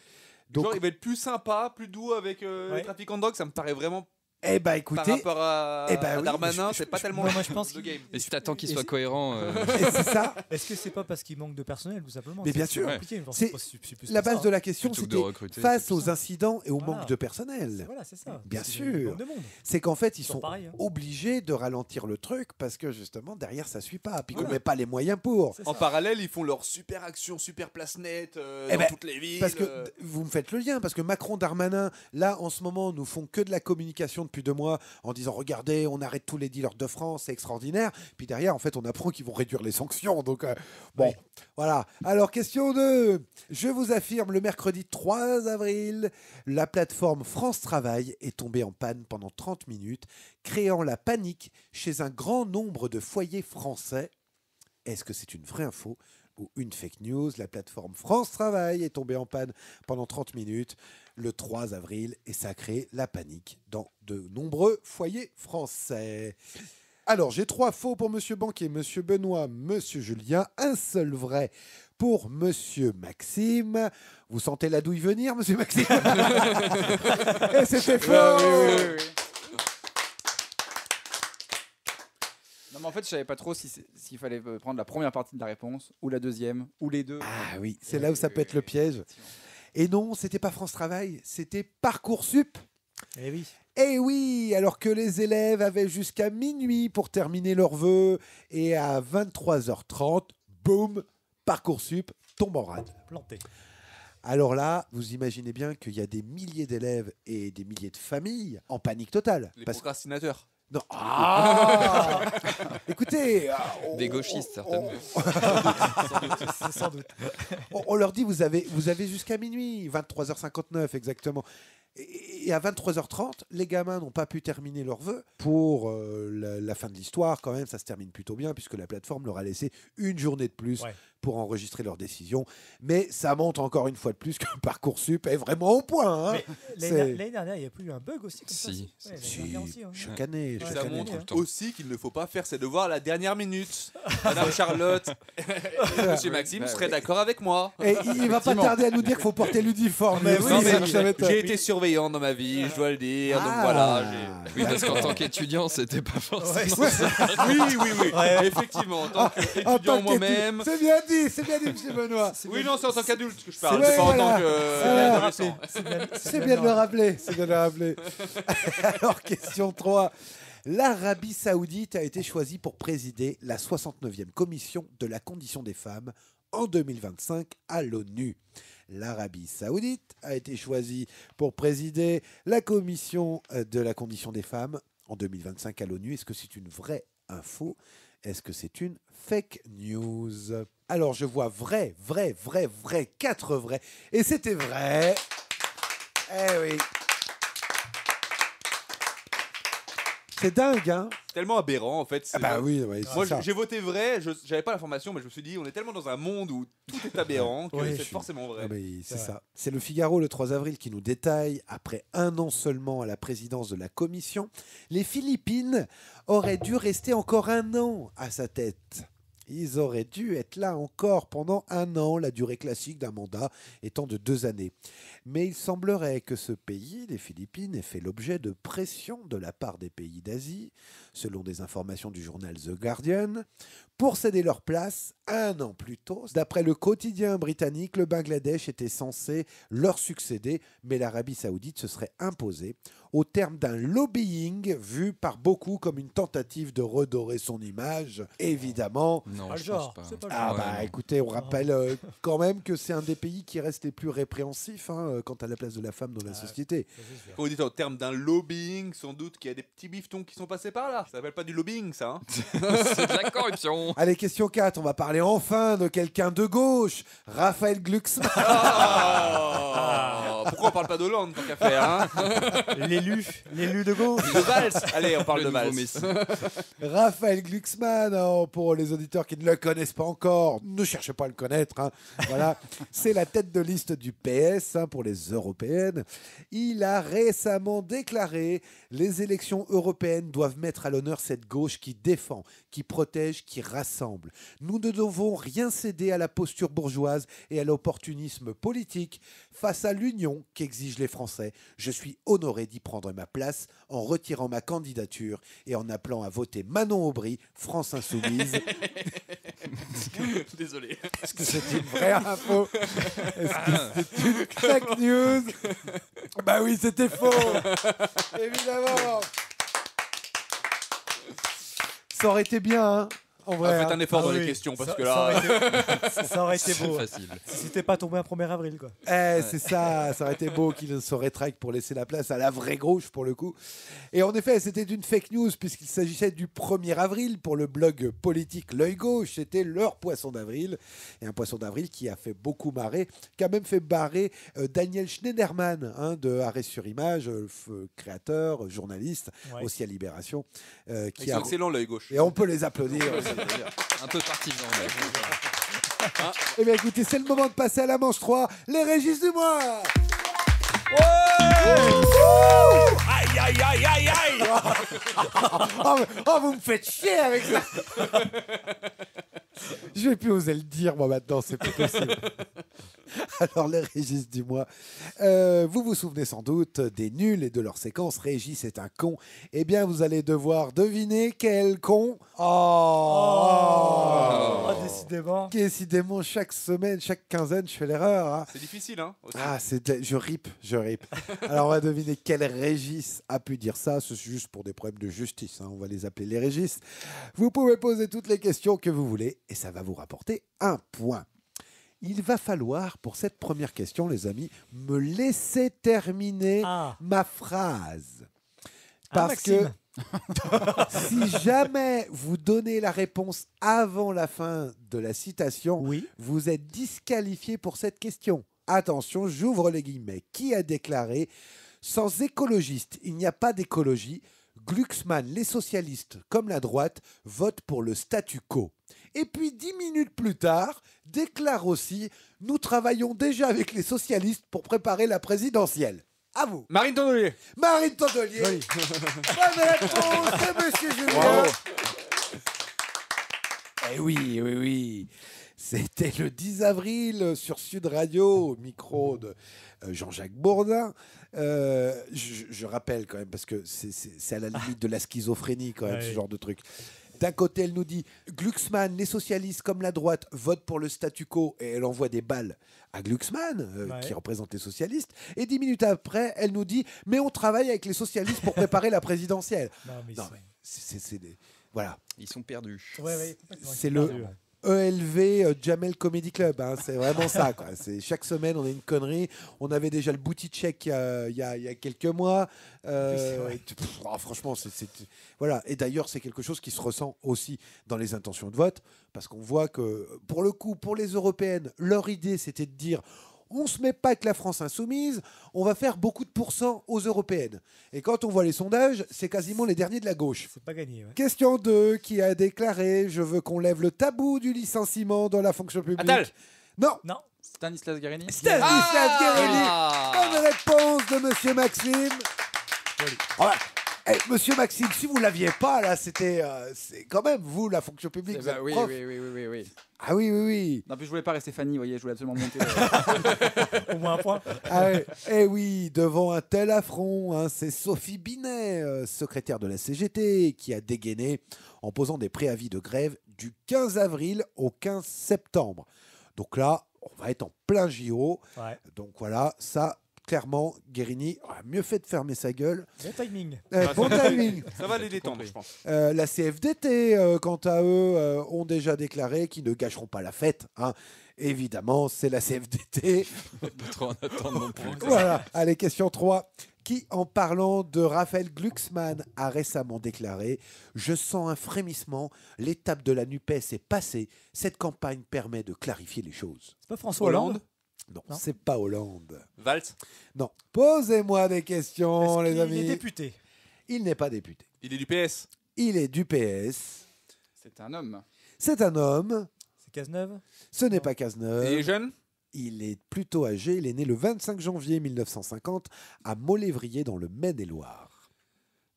Donc, genre, il va être plus sympa, plus doux avec les trafiquants de drogue, ça me paraît vraiment. Eh ben écoutez, par rapport à Darmanin, c'est pas tellement moi je pense le game. Mais si t'attends qu'il soit cohérent. C'est ça. Est-ce que c'est pas parce qu'il manque de personnel, tout simplement? Mais bien sûr. C'est la base de la question, c'était face aux incidents et au manque de personnel. Voilà, c'est ça. Bien sûr. C'est qu'en fait, ils sont obligés de ralentir le truc parce que justement derrière ça suit pas, puis qu'on met pas les moyens pour. En parallèle, ils font leur super action, super place nette dans toutes les villes. Parce que vous me faites le lien, parce que Macron, Darmanin, là en ce moment, nous font que de la communication depuis 2 mois en disant regardez, on arrête tous les dealers de France, c'est extraordinaire. Puis derrière, en fait, on apprend qu'ils vont réduire les sanctions. Donc, bon, voilà. Alors, question 2. Je vous affirme, le mercredi 3 avril, la plateforme France Travail est tombée en panne pendant 30 minutes, créant la panique chez un grand nombre de foyers français. Est-ce que c'est une vraie info ou une fake news? La plateforme France Travail est tombée en panne pendant 30 minutes le 3 avril et ça a créé la panique dans de nombreux foyers français. Alors, j'ai 3 faux pour Monsieur Banquier, Monsieur Benoît, Monsieur Julien, un seul vrai pour Monsieur Maxime. Vous sentez la douille venir, Monsieur Maxime? Et c'était faux. Oui. Non, mais en fait, je savais pas trop s'il fallait prendre la première partie de la réponse ou la deuxième ou les deux. Ah oui, c'est là où ça peut être le piège. Et non, c'était pas France Travail, c'était Parcoursup. Eh oui. Eh oui, alors que les élèves avaient jusqu'à minuit pour terminer leurs vœux et à 23h30, boum, Parcoursup tombe en rade. Planté. Alors là, vous imaginez bien qu'il y a des milliers d'élèves et des milliers de familles en panique totale. Les procrastinateurs. Non. Ah écoutez, des gauchistes certainement. Sans doute. On leur dit vous avez jusqu'à minuit, 23h59 exactement. Et à 23h30, les gamins n'ont pas pu terminer leurs vœux. Pour la fin de l'histoire, quand même, ça se termine plutôt bien puisque la plateforme leur a laissé une journée de plus pour enregistrer leurs décisions. Mais ça montre encore une fois de plus que Parcoursup est vraiment au point. Hein. L'année dernière, il n'y a plus eu un bug aussi comme ça. Si, chaque année. Ça montre aussi qu'il ne faut pas faire ses devoirs à la dernière minute. Madame Charlotte et Monsieur Maxime seraient d'accord avec moi. Et il va pas tarder à nous dire qu'il faut porter l'uniforme. J'ai été surveillant dans ma vie, je dois le dire. Donc voilà. Oui, parce qu'en tant qu'étudiant, c'était pas forcément ça. Oui. Effectivement, en tant qu'étudiant moi-même. C'est bien dit, Monsieur Benoît. Oui, non, c'est en tant qu'adulte que je parle, c'est pas en tant qu'adolescent. C'est bien de le rappeler. Alors, question 3. L'Arabie Saoudite a été choisie pour présider la 69e commission de la condition des femmes en 2025 à l'ONU. L'Arabie Saoudite a été choisie pour présider la commission de la condition des femmes en 2025 à l'ONU. Est-ce que c'est une vraie info? Est-ce que c'est une fake news? Alors, je vois vrai, 4 vrais. Et c'était vrai. Eh oui. C'est dingue, hein? Tellement aberrant, en fait. Ah bah oui, moi, j'ai voté vrai, j'avais pas l'information, mais je me suis dit, on est tellement dans un monde où tout est aberrant que c'est forcément vrai. Ah bah, c'est ça. C'est le Figaro, le 3 avril, qui nous détaille, après 1 an seulement à la présidence de la commission, les Philippines auraient dû rester encore 1 an à sa tête. Ils auraient dû être là encore pendant 1 an, la durée classique d'un mandat étant de 2 années. Mais il semblerait que ce pays, les Philippines, ait fait l'objet de pression de la part des pays d'Asie, selon des informations du journal The Guardian, pour céder leur place 1 an plus tôt. D'après le quotidien britannique, le Bangladesh était censé leur succéder, mais l'Arabie Saoudite se serait imposée au terme d'un lobbying vu par beaucoup comme une tentative de redorer son image. Évidemment. Non, je pense pas. C'est pas le Ah genre. bah écoutez, on rappelle quand même que c'est un des pays qui reste les plus répréhensifs quant à la place de la femme dans la société. Quand vous dites en termes d'un lobbying, sans doute qu'il y a des petits biftons qui sont passés par là. Ça s'appelle pas du lobbying, ça. Hein. C'est de la corruption. Allez, question 4, on va parler enfin de quelqu'un de gauche, Raphaël Glucksmann. Pourquoi on parle pas d'Hollande tant qu'à faire, hein? L'élu de gauche. De Valls. Allez, on parle de Valls. Raphaël Glucksmann, pour les auditeurs qui ne le connaissent pas encore, ne cherchez pas à le connaître. Hein. Voilà, c'est la tête de liste du PS pour les européennes. Il a récemment déclaré « Les élections européennes doivent mettre à l'honneur cette gauche qui défend, qui protège, qui rassemble. Nous ne devons rien céder à la posture bourgeoise et à l'opportunisme politique face à l'union qu'exigent les Français. Je suis honoré d'y prendre ma place en retirant ma candidature et en appelant à voter Manon Aubry, France Insoumise. » Désolé. Est-ce que c'est une vraie info? Est-ce que c'est une fake news? Bah oui, c'était faux. Évidemment. Ça aurait été bien, hein. En vrai, faites un effort dans les questions parce que là. Ça aurait été beau. Facile. Si c'était pas tombé un 1er avril, quoi. C'est ça aurait été beau qu'il se rétracte pour laisser la place à la vraie gauche pour le coup. Et en effet, c'était une fake news puisqu'il s'agissait du 1er avril pour le blog politique L'Œil Gauche. C'était leur poisson d'avril. Et un poisson d'avril qui a fait beaucoup marrer, qui a même fait barrer Daniel Schneiderman de Arrêt sur Image, créateur, journaliste, aussi à Libération. Qui est excellent L'Œil Gauche. Et on peut les applaudir. Un peu partisan. Eh bien écoutez, c'est le moment de passer à la manche 3, les Régis du mois. Aïe, aïe, aïe, aïe, aïe. Vous me faites chier avec ça. Je vais plus oser le dire, moi, maintenant, c'est plus possible. Alors, les Régis du mois. Vous vous souvenez sans doute des nuls et de leur séquence Régis est un con. Eh bien, vous allez devoir deviner quel con. Décidément. Décidément, chaque semaine, chaque quinzaine, je fais l'erreur. Hein. C'est difficile, hein aussi. Je rip. Alors, on va deviner quel Régis a pu dire ça. C'est juste pour des problèmes de justice. Hein. On va les appeler les Régis. Vous pouvez poser toutes les questions que vous voulez et ça va vous rapporter un point. Il va falloir, pour cette première question, les amis, me laisser terminer ma phrase. Parce que si jamais vous donnez la réponse avant la fin de la citation, vous êtes disqualifié pour cette question. Attention, j'ouvre les guillemets. Qui a déclaré « Sans écologistes, il n'y a pas d'écologie. Glucksmann, les socialistes, comme la droite, votent pour le statu quo. » Et puis 10 minutes plus tard, déclare aussi « Nous travaillons déjà avec les socialistes pour préparer la présidentielle. » À vous. Marine Tondelier. Marine Tondelier. Oui. Bonne réponse de Monsieur Julien. Eh oui. C'était le 10 avril sur Sud Radio, au micro de Jean-Jacques Bourdin. Je rappelle quand même, parce que c'est à la limite de la schizophrénie quand même, ce genre de truc. D'un côté, elle nous dit Glucksmann, les socialistes comme la droite votent pour le statu quo, et elle envoie des balles à Glucksmann, qui représente les socialistes. Et 10 minutes après, elle nous dit mais on travaille avec les socialistes pour préparer la présidentielle. Voilà. Ils sont perdus. C'est le ELV Jamel Comedy Club, hein, c'est vraiment ça, quoi. Chaque semaine on a une connerie. On avait déjà le booty check il y a quelques mois. Franchement, voilà. Et d'ailleurs, c'est quelque chose qui se ressent aussi dans les intentions de vote, parce qu'on voit que pour le coup, pour les européennes, leur idée c'était de dire on se met pas avec la France insoumise, on va faire beaucoup de pourcents aux européennes. Et quand on voit les sondages, c'est quasiment les derniers de la gauche. C'est pas gagné. Ouais. Question 2, qui a déclaré « Je veux qu'on lève le tabou du licenciement dans la fonction publique ». Attal. Non. Stanislas Guerini. Stanislas Guerini. Bonne réponse de Monsieur Maxime. Monsieur Maxime, si vous l'aviez pas, là, c'est quand même vous, la fonction publique. Vous êtes prof. Oui. Ah oui. Non, plus je voulais pas rester Fanny, vous voyez, je voulais absolument monter. Au moins un point. Oui, devant un tel affront, hein, c'est Sophie Binet, secrétaire de la CGT, qui a dégainé en posant des préavis de grève du 15 avril au 15 septembre. Donc là, on va être en plein JO. Ouais. Donc voilà, ça... Clairement, Guerini a mieux fait de fermer sa gueule. Bon timing. Bon timing. Ça va les détendre, je pense. La CFDT, quant à eux, ont déjà déclaré qu'ils ne gâcheront pas la fête. Hein. Évidemment, c'est la CFDT. Pas trop en attendre non plus. Voilà. Allez, question 3. Qui, en parlant de Raphaël Glucksmann, a récemment déclaré « Je sens un frémissement. L'étape de la NUPES est passée. Cette campagne permet de clarifier les choses. » C'est pas François Hollande? Non, c'est pas Hollande. Valls? Non. Posez-moi des questions, les amis. Il est député? Il n'est pas député. Il est du PS? Il est du PS. C'est un homme. C'est un homme. C'est Cazeneuve? Ce n'est pas Cazeneuve. Il est jeune? Il est plutôt âgé. Il est né le 25 janvier 1950 à Molévrier dans le Maine-et-Loire.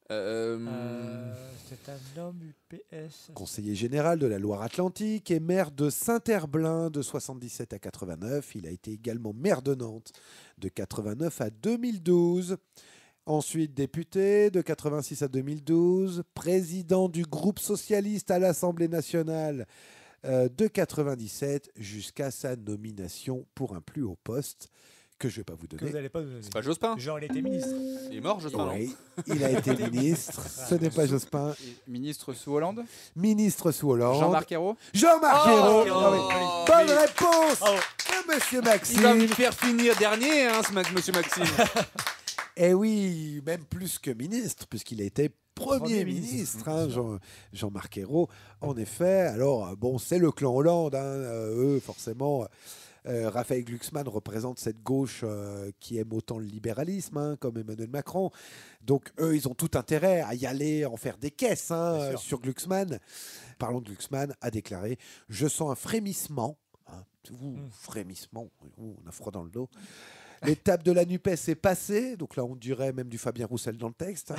C'est un homme UPS. Conseiller général de la Loire-Atlantique et maire de Saint-Herblain de 77 à 89. Il a été également maire de Nantes de 89 à 2012. Ensuite député de 86 à 2012. Président du groupe socialiste à l'Assemblée nationale de 97 jusqu'à sa nomination pour un plus haut poste que je vais pas vous Que donner. vous n'allez pas nous donner. C'est pas Jospin. Genre, il était ministre. Il est mort, Jospin. non Oui, il a été ministre. Ce n'est pas Jospin. Et ministre sous Hollande. Ministre sous Hollande. Jean-Marc Ayrault. Jean-Marc Ayrault. Ah oui. Oh, Bonne mais- réponse de Monsieur Il va Maxime. me faire finir dernier, hein, Monsieur Maxime. Et oui, même plus que ministre, puisqu'il a été Premier ministre, hein, Jean-Marc Ayrault. En effet, alors, bon, c'est le clan Hollande, hein, eux, forcément. Raphaël Glucksmann représente cette gauche qui aime autant le libéralisme, hein, comme Emmanuel Macron. Donc, eux, ils ont tout intérêt à y aller, en faire des caisses hein, sur Glucksmann. Parlons de Glucksmann, a déclaré « Je sens un frémissement. Hein, frémissement, on a froid dans le dos. L'étape de la NUPES est passée, donc là on dirait même du Fabien Roussel dans le texte. Hein.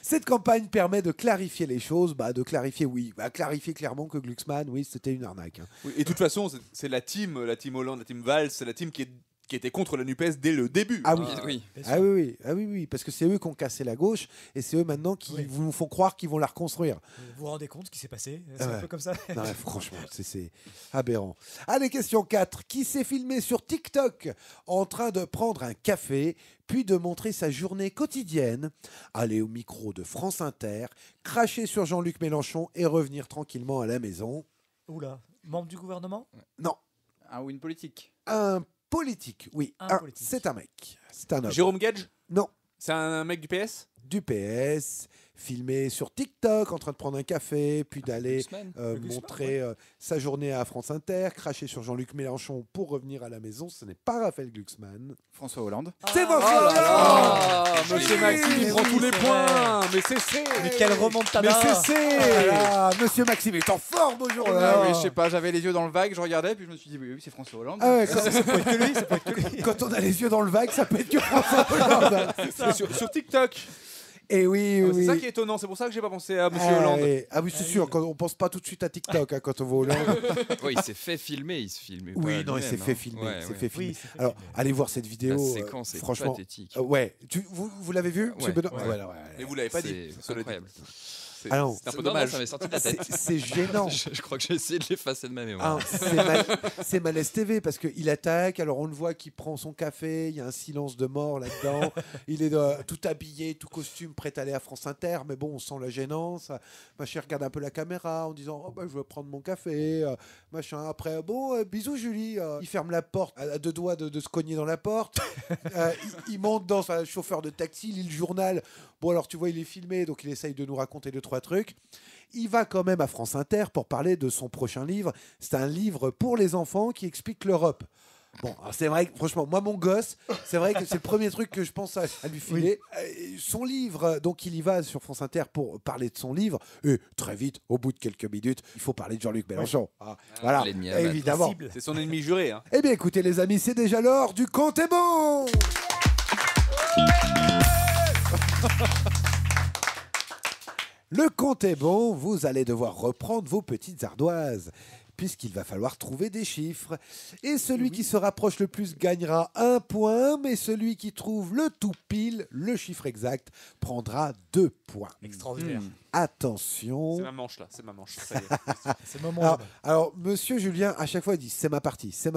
Cette campagne permet de clarifier les choses, de clarifier, clarifier clairement que Glucksmann, oui, c'était une arnaque. Hein. Oui, et de toute façon, c'est la team Hollande, la team Valls, c'est la team qui était contre la NUPES dès le début. Ah oui, oui. oui, parce que c'est eux qui ont cassé la gauche et c'est eux maintenant qui vous font croire qu'ils vont la reconstruire. Vous vous rendez compte ce qui s'est passé? C'est un peu comme ça. Non, franchement, c'est aberrant. Allez, question 4. Qui s'est filmé sur TikTok en train de prendre un café, puis de montrer sa journée quotidienne, aller au micro de France Inter, cracher sur Jean-Luc Mélenchon et revenir tranquillement à la maison? Oula, membre du gouvernement? Non. Ou une politique. Un politique, oui. Politique. C'est un mec. C'est un homme. Jérôme Gage? Non. C'est un mec du PS? Du PS, filmé sur TikTok en train de prendre un café, puis d'aller montrer sa journée à France Inter, cracher sur Jean-Luc Mélenchon pour revenir à la maison. Ce n'est pas Raphaël Glucksmann. François Hollande. C'est François Hollande. Monsieur Maxime, il prend tous les points. Mais c'est Mais quelle remontada! Mais c'est Monsieur Maxime est en forme aujourd'hui. Oui, je sais pas, j'avais les yeux dans le vague, je regardais, puis je me suis dit, oui, c'est François Hollande. Ah ouais, ça peut être que lui, ça peut être que lui. Quand on a les yeux dans le vague, ça peut être que François Hollande. sur TikTok. Et oui, C'est ça qui est étonnant, c'est pour ça que j'ai pas pensé à Monsieur Hollande. Ah oui, c'est sûr, quand on pense pas tout de suite à TikTok quand on va au Hollande. Oui, il s'est fait filmer, il se filmait. Oui, pas non, il s'est lui-même, fait hein. filmer. Ouais, il s'est ouais. fait filmer. Oui, il s'est fait Alors, filmer. allez voir cette vidéo. La séquence est franchement, pathétique. ouais. Vous l'avez vu, monsieur Benoît? ouais. Mais vous l'avez pas dit. C'est incroyable. C'est Alors, un peu Non, dommage. ça m'est sorti de la tête. C'est gênant. Je crois que j'ai essayé de l'effacer de ma mémoire. C'est Malaise TV parce qu'il attaque. Alors on le voit qu'il prend son café. Il y a un silence de mort là-dedans. Il est tout habillé, tout costume, prêt à aller à France Inter. Mais bon, on sent la gênance. Machin regarde un peu la caméra en disant oh, je veux prendre mon café. Machin. Après, bisous Julie. Il ferme la porte à deux doigts de se cogner dans la porte. Il monte dans un chauffeur de taxi, il lit le journal. Bon, alors tu vois, il est filmé, donc il essaye de nous raconter 2-3 trucs. Il va quand même à France Inter pour parler de son prochain livre. C'est un livre pour les enfants qui explique l'Europe. Bon, c'est vrai que franchement, moi, mon gosse, c'est vrai que c'est le premier truc que je pense à lui filer. Son livre, donc il y va sur France Inter pour parler de son livre. Et très vite, au bout de quelques minutes, il faut parler de Jean-Luc Mélenchon. Voilà, évidemment. C'est son ennemi juré. Hein. Eh bien, écoutez, les amis, c'est déjà l'heure du compte est bon. Le compte est bon, vous allez devoir reprendre vos petites ardoises, puisqu'il va falloir trouver des chiffres. Et celui qui se rapproche le plus gagnera 1 point, mais celui qui trouve le tout pile, le chiffre exact, prendra 2 points. Extraordinaire. Attention. C'est ma manche là, c'est ma manche. Ça y est. C'est le moment. Alors, monsieur Julien, à chaque fois, il dit c'est ma partie, c'est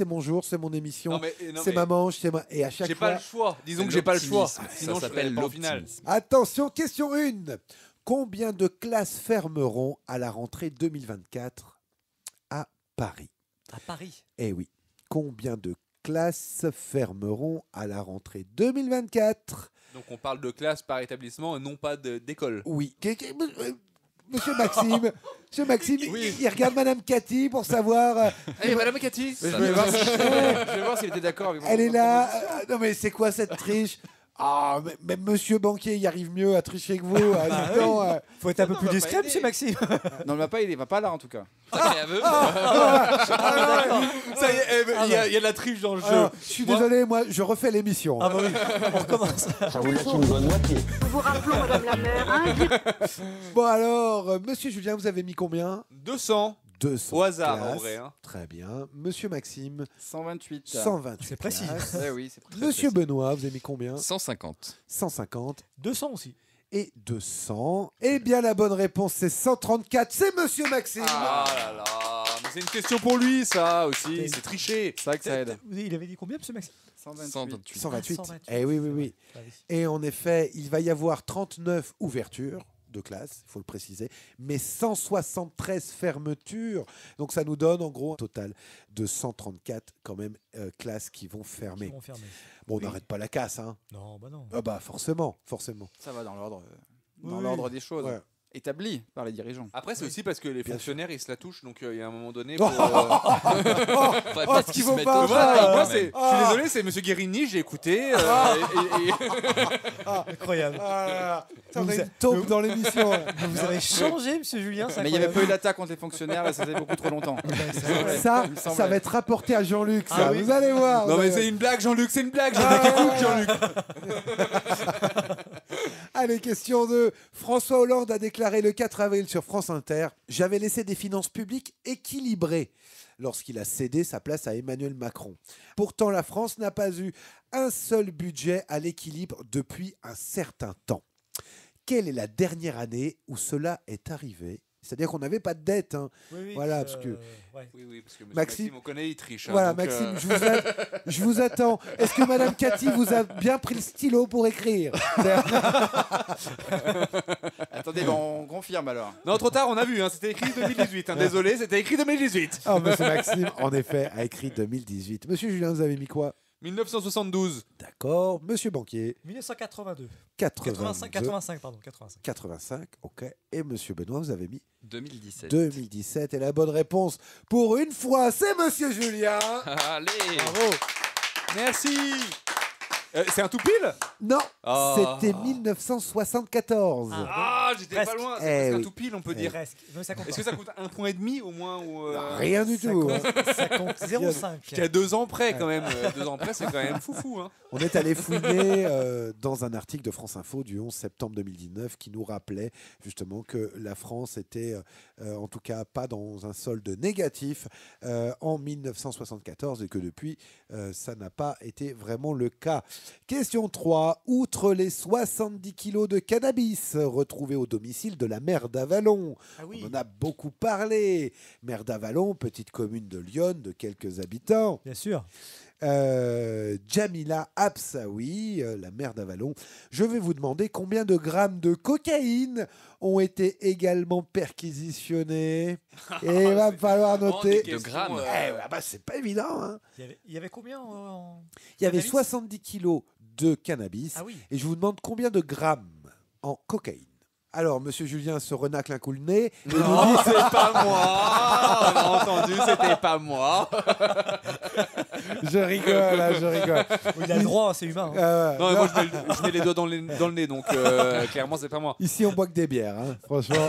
mon jour, c'est mon émission, c'est ma manche, c'est ma. Et à chaque j'ai fois. pas le choix. Disons que j'ai pas le choix. Sinon, ça s'appelle pas au final. l'optimisme. Attention, question 1. Combien de classes fermeront à la rentrée 2024 à Paris? À Paris? Eh oui. Combien de classes fermeront à la rentrée 2024? Donc on parle de classe par établissement et non pas d'école. Oui. Monsieur Maxime, il regarde Madame Cathy pour savoir. Hey, Madame Cathy. Je vais voir s'il était d'accord avec moi. Elle est là. Non mais c'est quoi cette triche? Ah, même Monsieur Banquier, il arrive mieux à tricher que vous. Faut être un peu plus discret, Monsieur Maxime. Non, il va pas là en tout cas. Ça y est, il y a de la triche dans le jeu. Je suis désolé, moi, je refais l'émission. Ah bah oui, on recommence. Ça vous laisse une bonne moitié. Nous vous rappelons, Madame la maire, Bon alors, Monsieur Julien, vous avez mis combien? 200. 200 au hasard classes. en vrai. Hein. Très bien. Monsieur Maxime. 128. 128. C'est précis. Oui, c'est Monsieur Benoît, vous avez mis combien? 150. 150. 200 aussi. Et 200. Eh bien, la bonne réponse, c'est 134. C'est Monsieur Maxime. Ah là là. Mais C'est une question pour lui, ça aussi. C'est triché. C'est vrai que ça aide. Il avait dit combien, monsieur Maxime? 128. 128. 128. Eh oui. Et en effet, il va y avoir 39 ouvertures de classe, il faut le préciser, mais 173 fermetures. Donc ça nous donne en gros un total de 134 quand même classes qui vont fermer. Bon, on n'arrête pas la casse, hein. Non, bah non. Ah bah forcément. Ça va dans l'ordre des choses. Ouais. Établi par les dirigeants. Après, c'est aussi parce que les fonctionnaires, ils se la touchent, donc il y a un moment donné. Oh, ce qu'il faut pas. Moi, je suis désolé, c'est Monsieur Guérini, j'ai écouté. Incroyable. On a une taupe dans l'émission. Vous avez changé, monsieur Julien. Mais il n'y avait pas eu d'attaque contre les fonctionnaires et ça faisait beaucoup trop longtemps. Ça va être rapporté à Jean-Luc, ça. Ah, vous allez voir. Non, mais c'est une blague, Jean-Luc, c'est une blague. Jean-Luc. Allez, question 2. François Hollande a déclaré le 4 avril sur France Inter « J'avais laissé des finances publiques équilibrées » lorsqu'il a cédé sa place à Emmanuel Macron. Pourtant, la France n'a pas eu un seul budget à l'équilibre depuis un certain temps. Quelle est la dernière année où cela est arrivé ? C'est-à-dire qu'on n'avait pas de dette. Hein. Oui, voilà, parce que... Oui, parce que Maxime, on connaît, il triche. Hein, voilà, donc, Maxime, je vous attends. Est-ce que Madame Cathy vous a bien pris le stylo pour écrire ? Attendez, on confirme alors. Non, trop tard, on a vu, hein, c'était écrit 2018. Hein, désolé, c'était écrit 2018. Oh, Monsieur Maxime, en effet, a écrit 2018. Monsieur Julien, vous avez mis quoi ? 1972. D'accord. Monsieur Banquier. 1982. 85, pardon. 85, ok. Et Monsieur Benoît, vous avez mis 2017. 2017. Et la bonne réponse, pour une fois, c'est Monsieur Julien. Allez. Bravo. Merci. C'est un tout pile ? Non, c'était 1974. J'étais presque. pas loin. C'est presque un tout pile, on peut dire. Presque. Mais ça compte Est-ce que ça coûte 1,5 point au moins ou Rien du tout. Ça compte 0,5. Jusqu'à 2 ans près, quand même. 2 ans près, c'est quand même foufou. Hein. On est allé fouiner dans un article de France Info du 11 septembre 2019 qui nous rappelait justement que la France était, en tout cas, pas dans un solde négatif en 1974 et que depuis, ça n'a pas été vraiment le cas. Question 3. Outre les 70 kilos de cannabis retrouvés au domicile de la maire d'Avallon, on en a beaucoup parlé. Maire d'Avallon, petite commune de Lyon de quelques habitants. Bien sûr. Jamila Absaoui, la maire d'Avallon. Je vais vous demander combien de grammes de cocaïne ont été également perquisitionnés. Et il va falloir noter. De grammes. C'est pas évident. Hein. Il y avait combien Il y avait 70 kilos de cannabis. Et je vous demande combien de grammes en cocaïne. Alors, Monsieur Julien se renacle un coup le nez. Non, c'est pas moi. On a entendu, c'était pas moi. Je rigole. Il a le droit, c'est humain. Hein. Non, mais moi je mets les doigts dans le nez, donc clairement c'est pas moi. Ici, on boit que des bières, hein, franchement.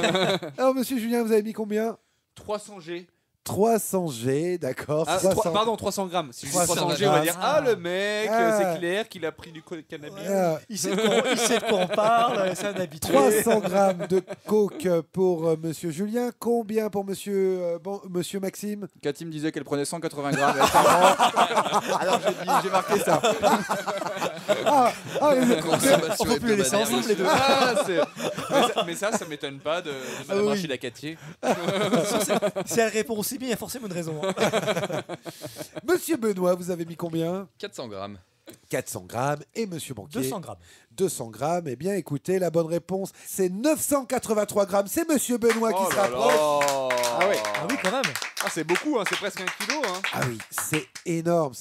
Alors, Monsieur Julien, vous avez mis combien ? 300 G. 300 G, d'accord. 300 grammes. Si je dis 300 G, on va dire le mec, c'est clair qu'il a pris du cannabis. Il sait de quoi on parle, c'est un habitué. 300 grammes de coke pour Monsieur Julien. Combien pour Monsieur Maxime ? Cathy me disait qu'elle prenait 180 grammes. Alors j'ai marqué ça. Consommation on peut plus les laisser ensemble les deux. Mais ça m'étonne pas de Madame Rachida Cathy. Si elle répond aussi bien, il y a forcément une raison. Monsieur Benoît, vous avez mis combien ? 400 grammes. 400 grammes. Et Monsieur Banquier ? 200 grammes. 200 grammes. Eh bien, écoutez, la bonne réponse, c'est 983 grammes. C'est Monsieur Benoît qui se rapproche. Ah oui, quand même. C'est beaucoup, hein, c'est presque 1 kilo. Hein. Ah oui, c'est énorme.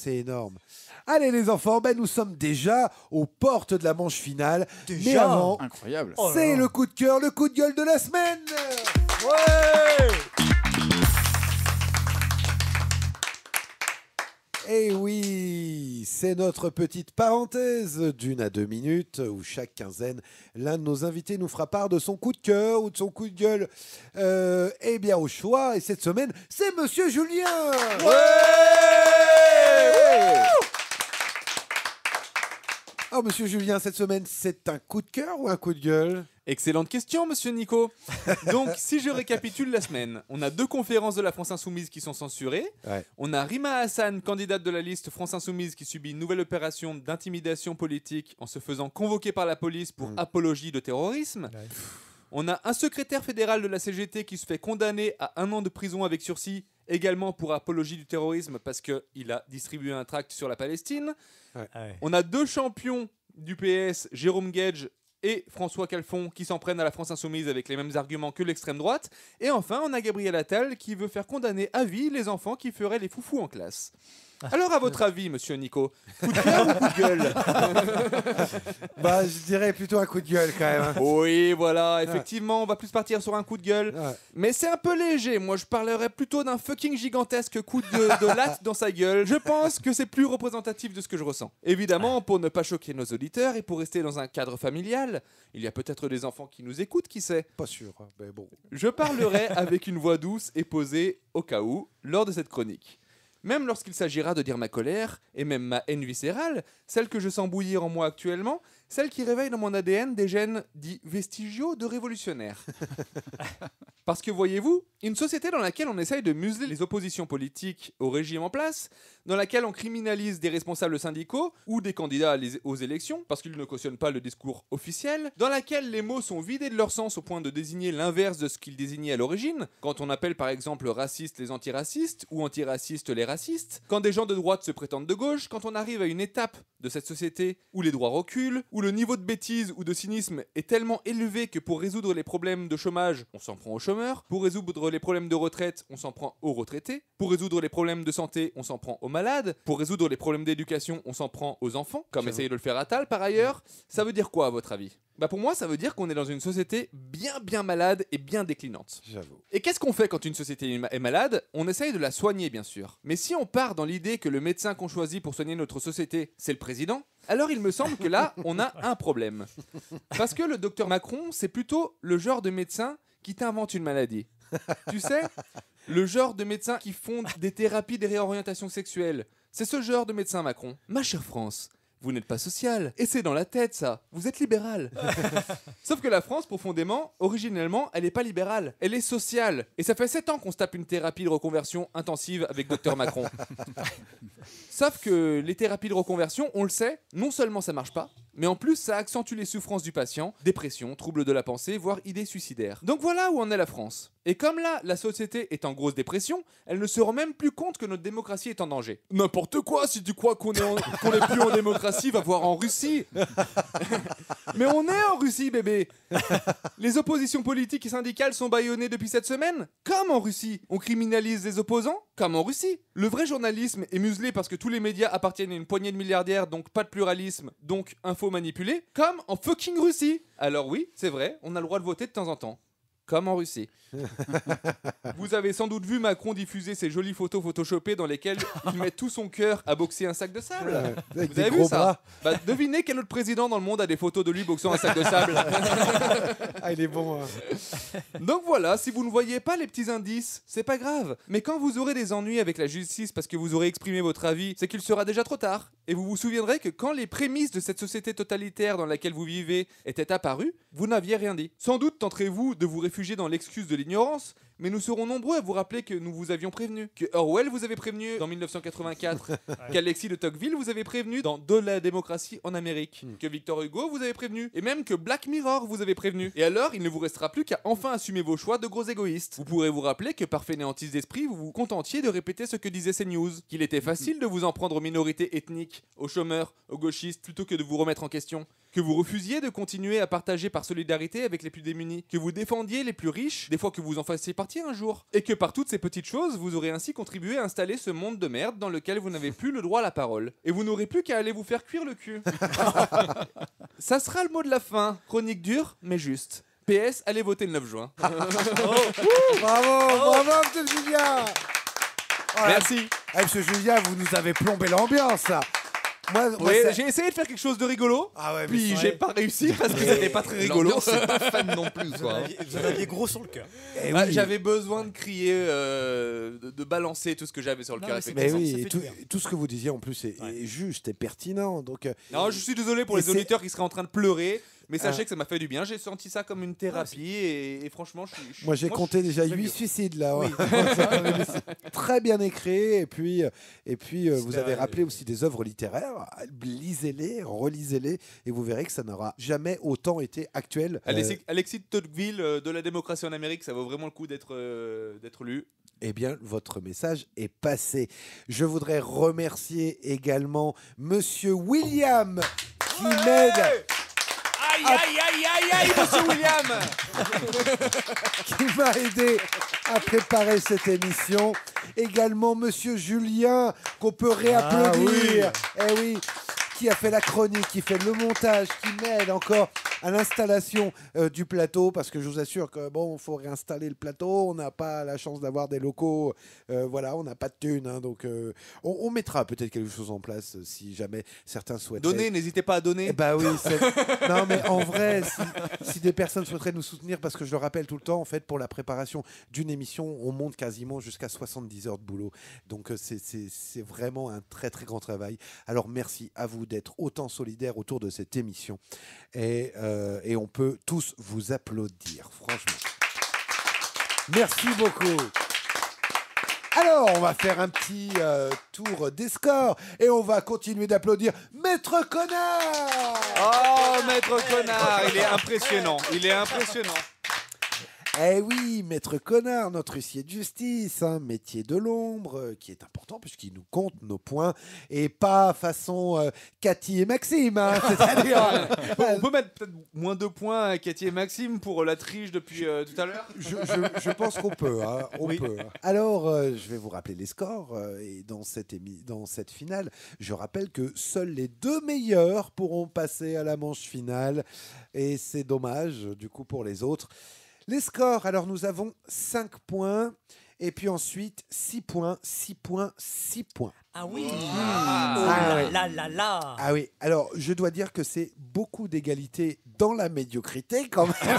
Allez les enfants, nous sommes déjà aux portes de la manche finale. Mais avant, incroyable. C'est le coup de cœur, le coup de gueule de la semaine. Ouais. Et oui, c'est notre petite parenthèse d'1 à 2 minutes où chaque quinzaine, l'un de nos invités nous fera part de son coup de cœur ou de son coup de gueule. Eh bien, au choix, et cette semaine, c'est Monsieur Julien. Alors, Monsieur Julien, cette semaine, c'est un coup de cœur ou un coup de gueule ? Excellente question, Monsieur Nico. Donc, si je récapitule la semaine, on a 2 conférences de la France Insoumise qui sont censurées. Ouais. On a Rima Hassan, candidate de la liste France Insoumise, qui subit une nouvelle opération d'intimidation politique en se faisant convoquer par la police pour apologie de terrorisme. On a un secrétaire fédéral de la CGT qui se fait condamner à 1 an de prison avec sursis, également pour apologie du terrorisme parce qu'il a distribué un tract sur la Palestine. Ouais. On a 2 champions du PS, Jérôme Gage et François Calfon, qui s'en prennent à la France Insoumise avec les mêmes arguments que l'extrême droite. Et enfin, on a Gabriel Attal qui veut faire condamner à vie les enfants qui feraient les foufous en classe. Alors, à votre avis, monsieur Nico, coup de cœur ou coup de gueule? Bah, je dirais plutôt un coup de gueule quand même. Oui, voilà, effectivement, on va plus partir sur un coup de gueule. Ouais. Mais c'est un peu léger. Moi, je parlerais plutôt d'un fucking gigantesque coup de latte dans sa gueule. Je pense que c'est plus représentatif de ce que je ressens. Évidemment, pour ne pas choquer nos auditeurs et pour rester dans un cadre familial, il y a peut-être des enfants qui nous écoutent, qui sait. Pas sûr, mais bon. Je parlerai avec une voix douce et posée au cas où, lors de cette chronique. Même lorsqu'il s'agira de dire ma colère, et même ma haine viscérale, celle que je sens bouillir en moi actuellement, celle qui réveille dans mon ADN des gènes dits vestigiaux de révolutionnaires. Parce que voyez-vous, une société dans laquelle on essaye de museler les oppositions politiques au régime en place, dans laquelle on criminalise des responsables syndicaux ou des candidats aux élections parce qu'ils ne cautionnent pas le discours officiel, dans laquelle les mots sont vidés de leur sens au point de désigner l'inverse de ce qu'ils désignaient à l'origine, quand on appelle par exemple racistes les antiracistes ou antiracistes les racistes, quand des gens de droite se prétendent de gauche, quand on arrive à une étape de cette société où les droits reculent, où le niveau de bêtise ou de cynisme est tellement élevé que pour résoudre les problèmes de chômage, on s'en prend aux chômeurs, pour résoudre les problèmes de retraite, on s'en prend aux retraités, pour résoudre les problèmes de santé, on s'en prend aux malades, pour résoudre les problèmes d'éducation, on s'en prend aux enfants, comme essaye de le faire Attal par ailleurs. Ça veut dire quoi à votre avis ? Bah pour moi, ça veut dire qu'on est dans une société bien malade et bien déclinante. J'avoue. Et qu'est-ce qu'on fait quand une société est malade ? On essaye de la soigner, bien sûr. Mais si on part dans l'idée que le médecin qu'on choisit pour soigner notre société, c'est le président, alors il me semble que là, on a un problème. Parce que le docteur Macron, c'est plutôt le genre de médecin qui t'invente une maladie. Tu sais ? Le genre de médecin qui font des thérapies de réorientation sexuelle. C'est ce genre de médecin, Macron. Ma chère France, vous n'êtes pas social. Et c'est dans la tête, ça. Vous êtes libéral. Sauf que la France, profondément, originellement, elle n'est pas libérale. Elle est sociale. Et ça fait 7 ans qu'on se tape une thérapie de reconversion intensive avec Dr Macron. Sauf que les thérapies de reconversion, on le sait, non seulement ça marche pas, mais en plus ça accentue les souffrances du patient, dépression, troubles de la pensée, voire idées suicidaires. Donc voilà où en est la France. Et comme là, la société est en grosse dépression, elle ne se rend même plus compte que notre démocratie est en danger. N'importe quoi, si tu crois qu'on est plus en démocratie, va voir en Russie. Mais on est en Russie, bébé. Les oppositions politiques et syndicales sont bâillonnées depuis cette semaine, comme en Russie. On criminalise les opposants, comme en Russie. Le vrai journalisme est muselé parce que tous les médias appartiennent à une poignée de milliardaires, donc pas de pluralisme, donc info manipulée, comme en fucking Russie. Alors oui, c'est vrai, on a le droit de voter de temps en temps. Comme en Russie. Vous avez sans doute vu Macron diffuser ces jolies photos photoshopées dans lesquelles il met tout son cœur à boxer un sac de sable. Avec Vous avez vu ça ? Bah, devinez quel autre président dans le monde a des photos de lui boxant un sac de sable. Ah, il est bon. Hein. Donc voilà, si vous ne voyez pas les petits indices, c'est pas grave. Mais quand vous aurez des ennuis avec la justice parce que vous aurez exprimé votre avis, c'est qu'il sera déjà trop tard. Et vous vous souviendrez que quand les prémices de cette société totalitaire dans laquelle vous vivez étaient apparues, vous n'aviez rien dit. Sans doute tenterez-vous de vous réfugier dans l'excuse de l'ignorance, mais nous serons nombreux à vous rappeler que nous vous avions prévenu, que Orwell vous avait prévenu dans 1984, qu'Alexis de Tocqueville vous avait prévenu dans De la démocratie en Amérique, que Victor Hugo vous avait prévenu, et même que Black Mirror vous avait prévenu. Et alors, il ne vous restera plus qu'à enfin assumer vos choix de gros égoïstes. Vous pourrez vous rappeler que par fainéantise d'esprit, vous vous contentiez de répéter ce que disaient CNews, qu'il était facile de vous en prendre aux minorités ethniques, aux chômeurs, aux gauchistes, plutôt que de vous remettre en question. Que vous refusiez de continuer à partager par solidarité avec les plus démunis, que vous défendiez les plus riches, des fois que vous en fassiez partie un jour, et que par toutes ces petites choses, vous aurez ainsi contribué à installer ce monde de merde dans lequel vous n'avez plus le droit à la parole. Et vous n'aurez plus qu'à aller vous faire cuire le cul. Ça sera le mot de la fin, chronique dure, mais juste. PS, allez voter le 9 juin. Bravo, monsieur Julien. Merci. Eh, monsieur Julien, vous nous avez plombé l'ambiance, là. Moi, j'ai essayé de faire quelque chose de rigolo, puis j'ai pas réussi parce que Mais c'était pas très rigolo. c'est pas fan non plus, quoi. Vous en aviez gros sur le cœur. J'avais besoin de crier, de balancer tout ce que j'avais sur le cœur. Mais oui, tout ce que vous disiez en plus est juste et pertinent. Donc, non, je suis désolé pour les auditeurs qui seraient en train de pleurer, Mais sachez que ça m'a fait du bien. J'ai senti ça comme une thérapie et franchement, Moi, j'ai compté déjà 8 suicides là. Oui. Très bien écrit. Et puis vous avez rappelé aussi des œuvres littéraires. Lisez-les, relisez-les, et vous verrez que ça n'aura jamais autant été actuel. Alexis de Tocqueville, de la démocratie en Amérique, ça vaut vraiment le coup d'être lu. Eh bien, votre message est passé. Je voudrais remercier également Monsieur William qui m'aide. Aïe, monsieur William qui m'a aidé à préparer cette émission. Également Monsieur Julien, qu'on peut réapplaudir. Eh oui, qui a fait la chronique, qui fait le montage, qui m'aide encore à l'installation du plateau, parce que je vous assure que bon, faut réinstaller le plateau, on n'a pas la chance d'avoir des locaux, voilà, on n'a pas de thunes, hein, donc on mettra peut-être quelque chose en place si jamais certains souhaitent. Donnez, n'hésitez pas à donner. Eh bah oui, non mais en vrai, si des personnes souhaiteraient nous soutenir, parce que je le rappelle tout le temps, en fait, pour la préparation d'une émission, on monte quasiment jusqu'à 70 heures de boulot, donc c'est vraiment un très très grand travail. Alors merci à vous d'être autant solidaires autour de cette émission, et on peut tous vous applaudir, franchement. Merci beaucoup. Alors, on va faire un petit tour des scores et on va continuer d'applaudir Maître Connard. Oh, Maître Connard, il est impressionnant. Il est impressionnant. Eh oui, Maître Connard, notre huissier de justice, un métier de l'ombre qui est important puisqu'il nous compte nos points et pas façon Cathy et Maxime. Hein, c'est-à-dire, on peut mettre peut-être moins 2 points à Cathy et Maxime pour la triche depuis tout à l'heure. Je pense qu'on peut. Hein, peut. Alors, je vais vous rappeler les scores. Et dans cette finale, je rappelle que seuls les 2 meilleurs pourront passer à la manche finale. Et c'est dommage, du coup, pour les autres. Les scores, alors nous avons 5 points, et puis ensuite 6 points, 6 points, 6 points. Ah oui. Ah oui, alors je dois dire que c'est beaucoup d'égalité dans la médiocrité quand même.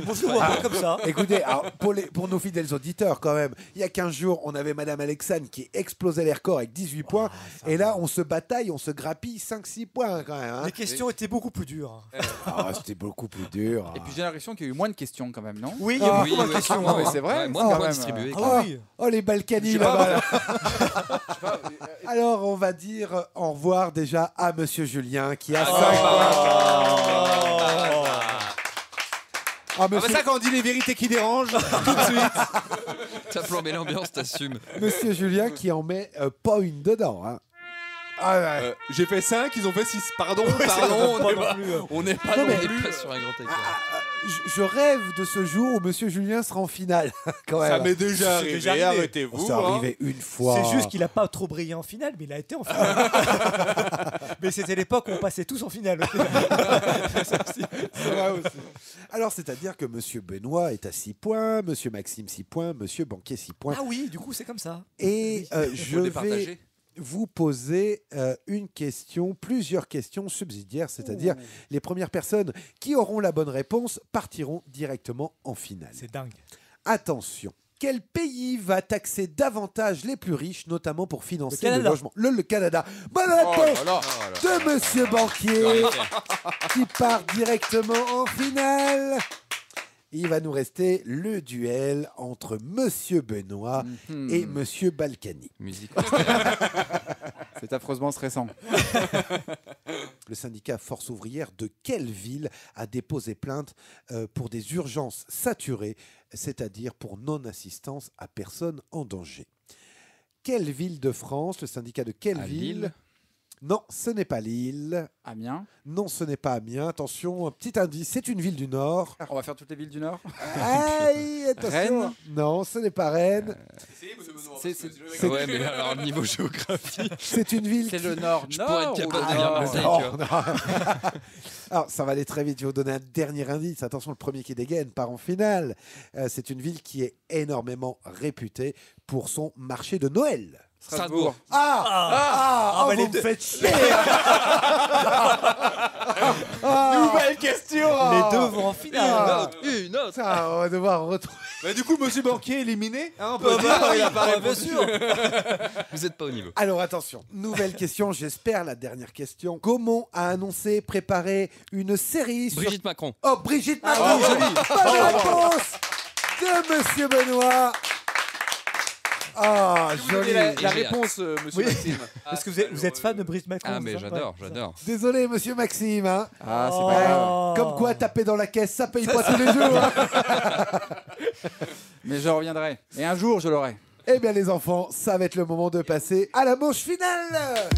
Bonjour, comme ça. Écoutez, alors, pour nos fidèles auditeurs quand même, il y a 15 jours, on avait Madame Alexandre qui explosait les records avec 18 points, et là on se bataille, on se grappille 5-6 points quand même. Hein. Les questions étaient beaucoup plus dures. C'était beaucoup plus dur. Et puis j'ai l'impression qu'il y a eu moins de questions quand même, non? Oui, il y a beaucoup moins de questions. Ah, c'est vrai, moins distribuées. Oh, les Balkany là-bas. Alors, on va dire au revoir déjà à Monsieur Julien qui a 5 points. Ça, quand on dit les vérités qui dérangent, tout de suite. T'as plombé l'ambiance, t'assumes. Monsieur Julien qui en met pas une dedans. Hein. J'ai fait 5, ils ont fait 6. Pardon, on n'est pas non plus sur un grand écart. Je rêve de ce jour où Monsieur Julien sera en finale. Quand même. Ça m'est déjà arrivé, arrêtez-vous. Ça arrivé une fois. C'est juste qu'il n'a pas trop brillé en finale, mais il a été en finale. Mais c'était l'époque où on passait tous en finale. C'est vrai aussi. Alors, c'est-à-dire que Monsieur Benoît est à 6 points, Monsieur Maxime 6 points, Monsieur Banquier 6 points. Ah oui, du coup, c'est comme ça. Et je vais vous poser plusieurs questions subsidiaires, c'est-à-dire les premières personnes qui auront la bonne réponse partiront directement en finale. C'est dingue. Attention, quel pays va taxer davantage les plus riches, notamment pour financer le logement? Le Canada. Bonne réponse de Monsieur Banquier qui part directement en finale. Il va nous rester le duel entre Monsieur Benoît et Monsieur Balkany. Musique. C'est affreusement stressant. Le syndicat Force ouvrière de quelle ville a déposé plainte pour des urgences saturées, c'est-à-dire pour non-assistance à personne en danger? Quelle ville de France? Le syndicat de quelle ville? Lille. Non, ce n'est pas Lille. Amiens? Non, ce n'est pas Amiens. Attention, un petit indice, c'est une ville du Nord. On va faire toutes les villes du Nord. Aïe, attention. Rennes? Non, ce n'est pas Rennes. Ouais, mais alors niveau géographie. C'est une ville. C'est le Nord. Je pourrais être capable de dire Marseille. Alors, ça va aller très vite. Je vais vous donner un dernier indice. Attention, le premier qui dégaine part en finale. C'est une ville qui est énormément réputée pour son marché de Noël. Strasbourg. Vous me faites chier. question. Les deux vont en finale. Une autre. Ça, on va devoir retrouver. Bah, du coup, monsieur Banquier éliminé. Hein, on peut Bah, dire, bah, il a oui, pas bah, répondu. bien sûr. Vous n'êtes pas au niveau. Alors attention, nouvelle question, j'espère la dernière question. Gaumont a annoncé préparer une série sur... Brigitte Macron. Oh, Brigitte Macron. Ah, joli. Bonne réponse de Monsieur Benoît. Ah, Je vous joli. donne la réponse, monsieur Oui. Maxime. Est-ce que vous êtes fan de Brigitte Macron? Ah, mais c'est ça? j'adore, Ouais. j'adore. Désolé, Monsieur Maxime. Hein. Ah, c'est Oh. pas grave. Comme quoi, taper dans la caisse, ça paye pas tous les jours. Hein. Mais je reviendrai. Et un jour, je l'aurai. Eh bien, les enfants, ça va être le moment de passer à la manche finale.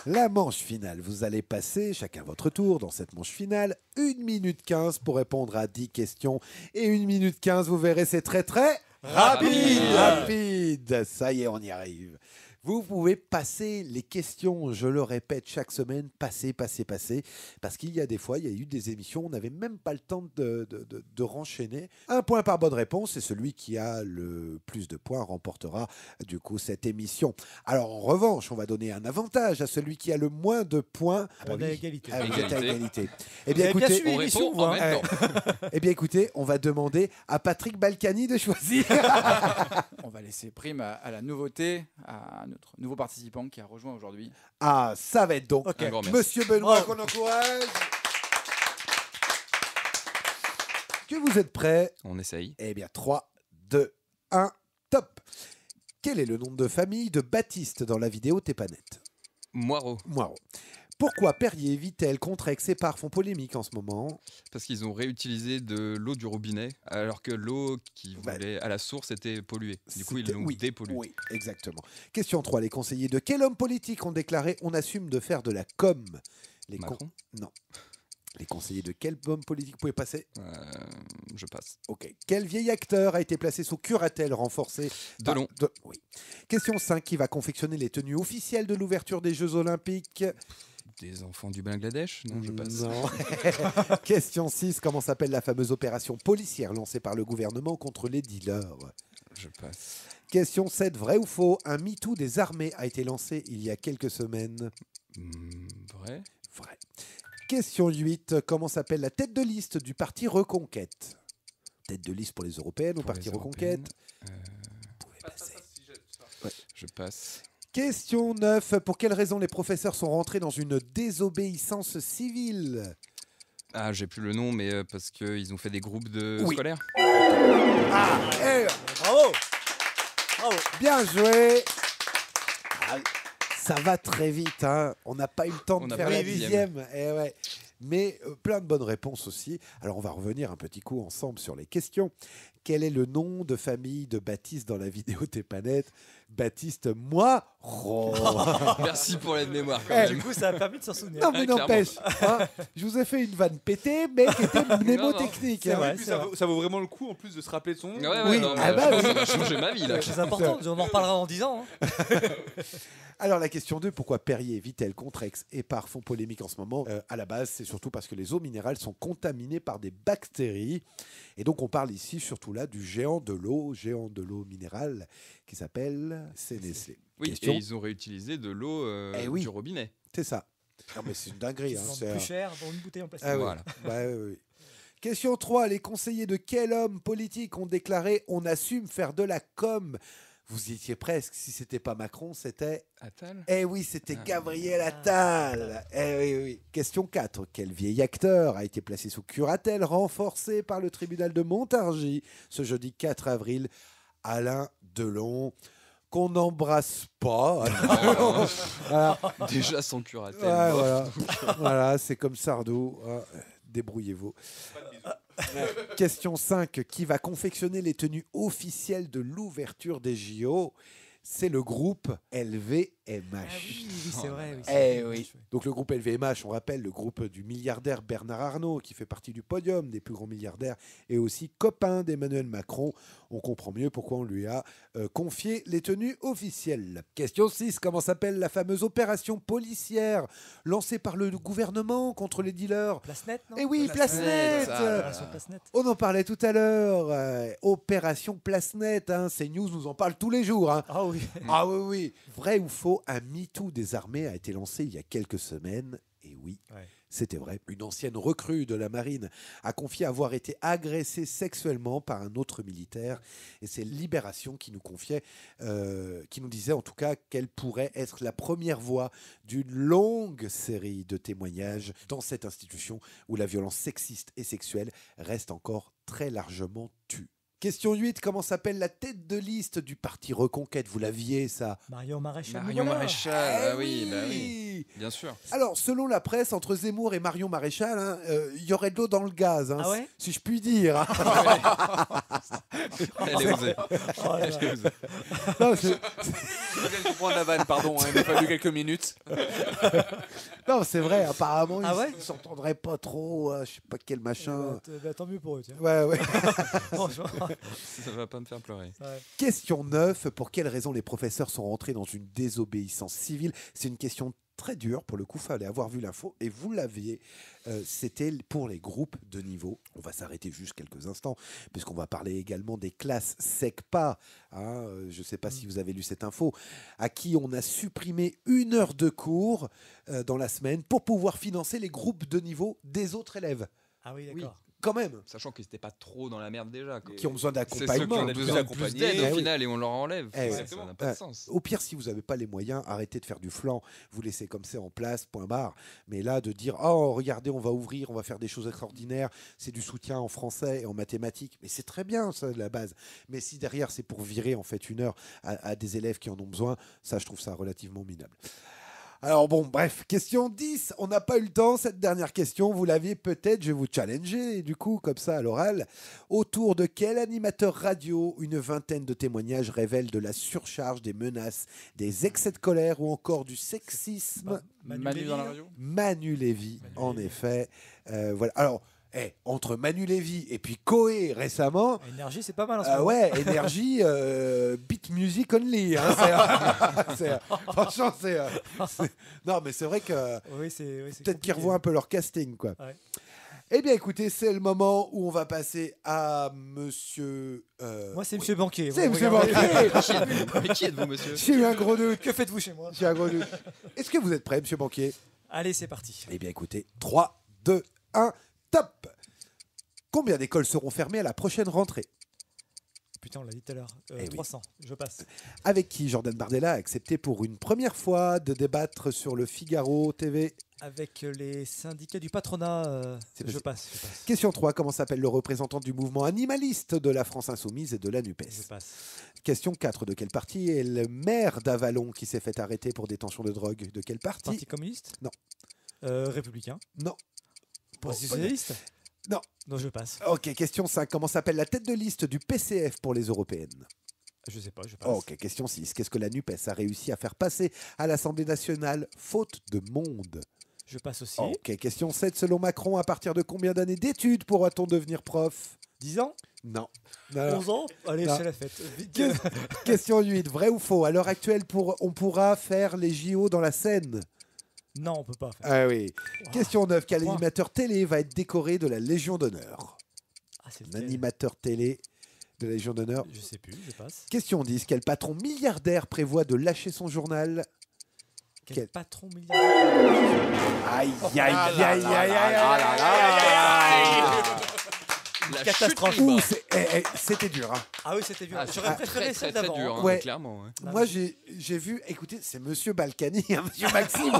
La manche finale, vous allez passer chacun votre tour dans cette manche finale 1 minute 15 pour répondre à 10 questions et 1 minute 15, vous verrez, c'est très rapide. Ça y est, on y arrive. Vous pouvez passer les questions, je le répète chaque semaine, passer. Parce qu'il y a des fois, il y a eu des émissions, on n'avait même pas le temps de renchaîner. 1 point par bonne réponse, et celui qui a le plus de points remportera du coup cette émission. Alors en revanche, on va donner un avantage à celui qui a le moins de points. On est à égalité. Ah, vous êtes à égalité. Eh Vous bien, avez bien écoutez, suivi on l'émission, répond vous, en hein. même temps. eh bien, écoutez, on va demander à Patrick Balkany de choisir. On va laisser prime à la nouveauté, à notre nouveau participant qui a rejoint aujourd'hui. Ah, ça va être donc Un grand merci. Monsieur Benoît Oh. qu'on encourage. Que vous êtes prêts? On essaye. Eh bien, 3, 2, 1, top. Quel est le nom de famille de Baptiste dans la vidéo T'es pas net? Moirot. Moirot. Pourquoi Perrier, Vittel, Contrex et Par font polémique en ce moment? Parce qu'ils ont réutilisé de l'eau du robinet, alors que l'eau qui Bah, voulait à la source était polluée. Du coup, ils C'était- l'ont dépolluée. Oui, exactement. Question 3. Les conseillers de quel homme politique ont déclaré on assume de faire de la com? Les Macron. Non. Les conseillers de quel homme politique? Vous pouvez passer? Je passe. Ok. Quel vieil acteur a été placé sous curatelle renforcée? Delon. Oui. Question 5. Qui va confectionner les tenues officielles de l'ouverture des Jeux Olympiques? Des enfants du Bangladesh? Non, je passe. Non. Question 6. Comment s'appelle la fameuse opération policière lancée par le gouvernement contre les dealers? Je passe. Question 7. Vrai ou faux? Un MeToo des armées a été lancé il y a quelques semaines. Vrai. Vrai. Question 8. Comment s'appelle la tête de liste du parti Reconquête? Tête de liste pour les européennes ou Pour parti les Reconquête? Ouais. Je passe. Question 9. Pour quelle raison les professeurs sont rentrés dans une désobéissance civile? Ah, j'ai plus le nom, mais parce qu'ils ont fait des groupes de Oui. scolaires. Ah, Bravo. Bravo. bien joué. Ah, ça va très vite, hein. On n'a pas eu le temps On de n'a faire pas la eu le 10e. Eh ouais. Mais plein de bonnes réponses aussi. Alors on va revenir un petit coup ensemble sur les questions. Quel est le nom de famille de Baptiste dans la vidéo T'es pas net? Baptiste Moirot. Merci pour l'aide mémoire. Quand Eh, même. Du coup, ça a permis de s'en souvenir. Non mais clairement. n'empêche, hein, je vous ai fait une vanne pétée, mais qui était mnémotechnique. C'est hein. vrai. Et puis, ça vaut vraiment le coup en plus de se rappeler de son nom. Ouais, ouais, Oui, non, mais ah bah oui. ça va changer ma vie là. C'est important, on en reparlera en 10 ans. hein. Alors la question 2, pourquoi Perrier, Vittel, Contrex et Par font polémique en ce moment? À la base, c'est surtout parce que les eaux minérales sont contaminées par des bactéries. Et donc on parle ici surtout là du géant de l'eau minérale qui s'appelle Nestlé. Oui, Question. et ils ont réutilisé de l'eau Eh oui. du robinet. C'est ça. Non mais c'est une dinguerie. Ils Hein, se vendent c'est plus cher dans une bouteille en plastique. Ah oui. Voilà. Bah oui, oui. Question 3. Les conseillers de quel homme politique ont déclaré on assume faire de la com? Vous y étiez presque. Si c'était pas Macron, c'était... Attal. Eh oui, c'était Gabriel Attal. Eh oui, oui. Question 4. Quel vieil acteur a été placé sous curatelle renforcée par le tribunal de Montargis ce jeudi 4 avril? Alain Delon. Qu'on n'embrasse pas. Voilà. Déjà sans curatelle. Ouais, bof. voilà, voilà, c'est comme Sardou. Ah, débrouillez-vous. Question 5. Qui va confectionner les tenues officielles de l'ouverture des JO? C'est le groupe LVMH. Oui, c'est vrai. Oui, Eh oui. Donc le groupe LVMH, on rappelle, le groupe du milliardaire Bernard Arnault, qui fait partie du podium des plus grands milliardaires, et aussi copain d'Emmanuel Macron. On comprend mieux pourquoi on lui a confié les tenues officielles. Question 6. Comment s'appelle la fameuse opération policière lancée par le gouvernement contre les dealers? Placenet, non? Eh oui, Placenet. Opération Placenet. On en parlait tout à l'heure. Opération Placenet. Hein. CNews nous en parle tous les jours. Hein. Ah oui. Ah oui, oui. Vrai ou faux? nouveau, un MeToo des armées a été lancé il y a quelques semaines. Et oui, c'était vrai. Une ancienne recrue de la marine a confié avoir été agressée sexuellement par un autre militaire. Et c'est Libération qui nous confiait, qui nous disait en tout cas qu'elle pourrait être la première voix d'une longue série de témoignages dans cette institution où la violence sexiste et sexuelle reste encore très largement tue. Question 8, comment s'appelle la tête de liste du parti Reconquête? Vous l'aviez, ça? Marion Maréchal. Marion Maréchal, oui. oui, bien sûr. Alors, selon la presse, entre Zemmour et Marion Maréchal, il y aurait de l'eau dans le gaz, Ah ouais, si je puis dire. Elle est osée. Oh là là. Elle est osée. Non, Je viens de comprendre la vanne, pardon, il m'a fallu quelques minutes. non, c'est vrai, apparemment, Ah ouais, ils ne s'entendraient pas trop, je sais pas quel machin. Tant mieux pour eux, tiens. Ouais. Franchement. Ça va pas me faire pleurer. Ouais. Question 9, pour quelles raisons les professeurs sont rentrés dans une désobéissance civile? C'est une question très dure, pour le coup, il fallait avoir vu l'info, et vous l'aviez. C'était pour les groupes de niveau. On va s'arrêter juste quelques instants, puisqu'on va parler également des classes SECPA. Je ne sais pas si vous avez lu cette info, à qui on a supprimé 1 heure de cours dans la semaine pour pouvoir financer les groupes de niveau des autres élèves. Ah oui, d'accord. Quand même. Sachant qu'ils n'étaient pas trop dans la merde déjà. Qui ont besoin C'est ceux qui d'accompagnement. ont besoin de plus d'aide au final et on leur enlève. Ça n'a pas de sens. Au pire, si vous n'avez pas les moyens, arrêtez de faire du flanc. Vous laissez comme ça en place, point barre. Mais là, de dire, oh, regardez, on va ouvrir, on va faire des choses extraordinaires, c'est du soutien en français et en mathématiques. Mais c'est très bien, ça, de la base. Mais si derrière, c'est pour virer en fait 1 heure à des élèves qui en ont besoin, ça, je trouve ça relativement minable. Alors bon, bref, question 10, on n'a pas eu le temps, cette dernière question, vous l'aviez peut-être, je vais vous challenger, du coup, comme ça, à l'oral. Autour de quel animateur radio une vingtaine de témoignages révèlent de la surcharge, des menaces, des excès de colère ou encore du sexisme? Manu dans la radio. Manu Lévy, en effet. Voilà, alors... entre Manu Lévy et puis Koé récemment. Énergie, c'est pas mal en ce moment. Ouais, Énergie, beat music only. Franchement, c'est. Non, mais c'est vrai que. Oui, c'est peut-être qu'ils revoient un peu leur casting, quoi. Ouais. Eh bien, écoutez, c'est le moment où on va passer à monsieur. Moi, c'est monsieur Banquier. C'est Vous monsieur regardez. Banquier. Mais qui êtes-vous, monsieur? J'ai eu un gros doute. Que faites-vous chez moi? J'ai un gros doute. Est-ce que vous êtes prêt, monsieur Banquier? Allez, c'est parti. Eh bien, écoutez, 3, 2, 1. Top! Combien d'écoles seront fermées à la prochaine rentrée? Putain, on l'a dit tout à l'heure. Eh oui. 300, je passe. Avec qui Jordan Bardella a accepté pour une première fois de débattre sur le Figaro TV? Avec les syndicats du patronat, je passe. Question 3. Comment s'appelle le représentant du mouvement animaliste de la France Insoumise et de la NUPES? Je passe. Question 4. De quel parti est le maire d'Avalon qui s'est fait arrêter pour détention de drogue? De quel parti? Parti communiste? Non. Républicain? Non. Parti socialiste? Non. Non, je passe. Ok, question 5. Comment s'appelle la tête de liste du PCF pour les européennes? Je sais pas, je passe. Ok, question 6. Qu'est-ce que la NUPES a réussi à faire passer à l'Assemblée nationale faute de monde? Je passe aussi. Ok, question 7. Selon Macron, à partir de combien d'années d'études pourra-t-on devenir prof? 10 ans? Non. 11 ans? Allez, Non. c'est la fête. Question 8. Vrai ou faux? À l'heure actuelle, on pourra faire les JO dans la Seine? Non, on peut pas faire. Ah oui. Wow. Question 9. Quel animateur télé va être décoré de la Légion d'honneur? Un animateur télé de la Légion d'honneur. Je sais plus, je passe. Question 10. Quel patron milliardaire prévoit de lâcher son journal? Quel patron milliardaire? Aïe, aïe, aïe, aïe, aïe, aïe. La catastrophe. chute C'était dur. Hein. Ah oui, c'était dur. Ah, J'aurais préféré celle d'avant. dur, hein, Ouais. clairement. Ouais. Moi, j'ai vu, écoutez, c'est monsieur Balkany, hein, monsieur Maxime,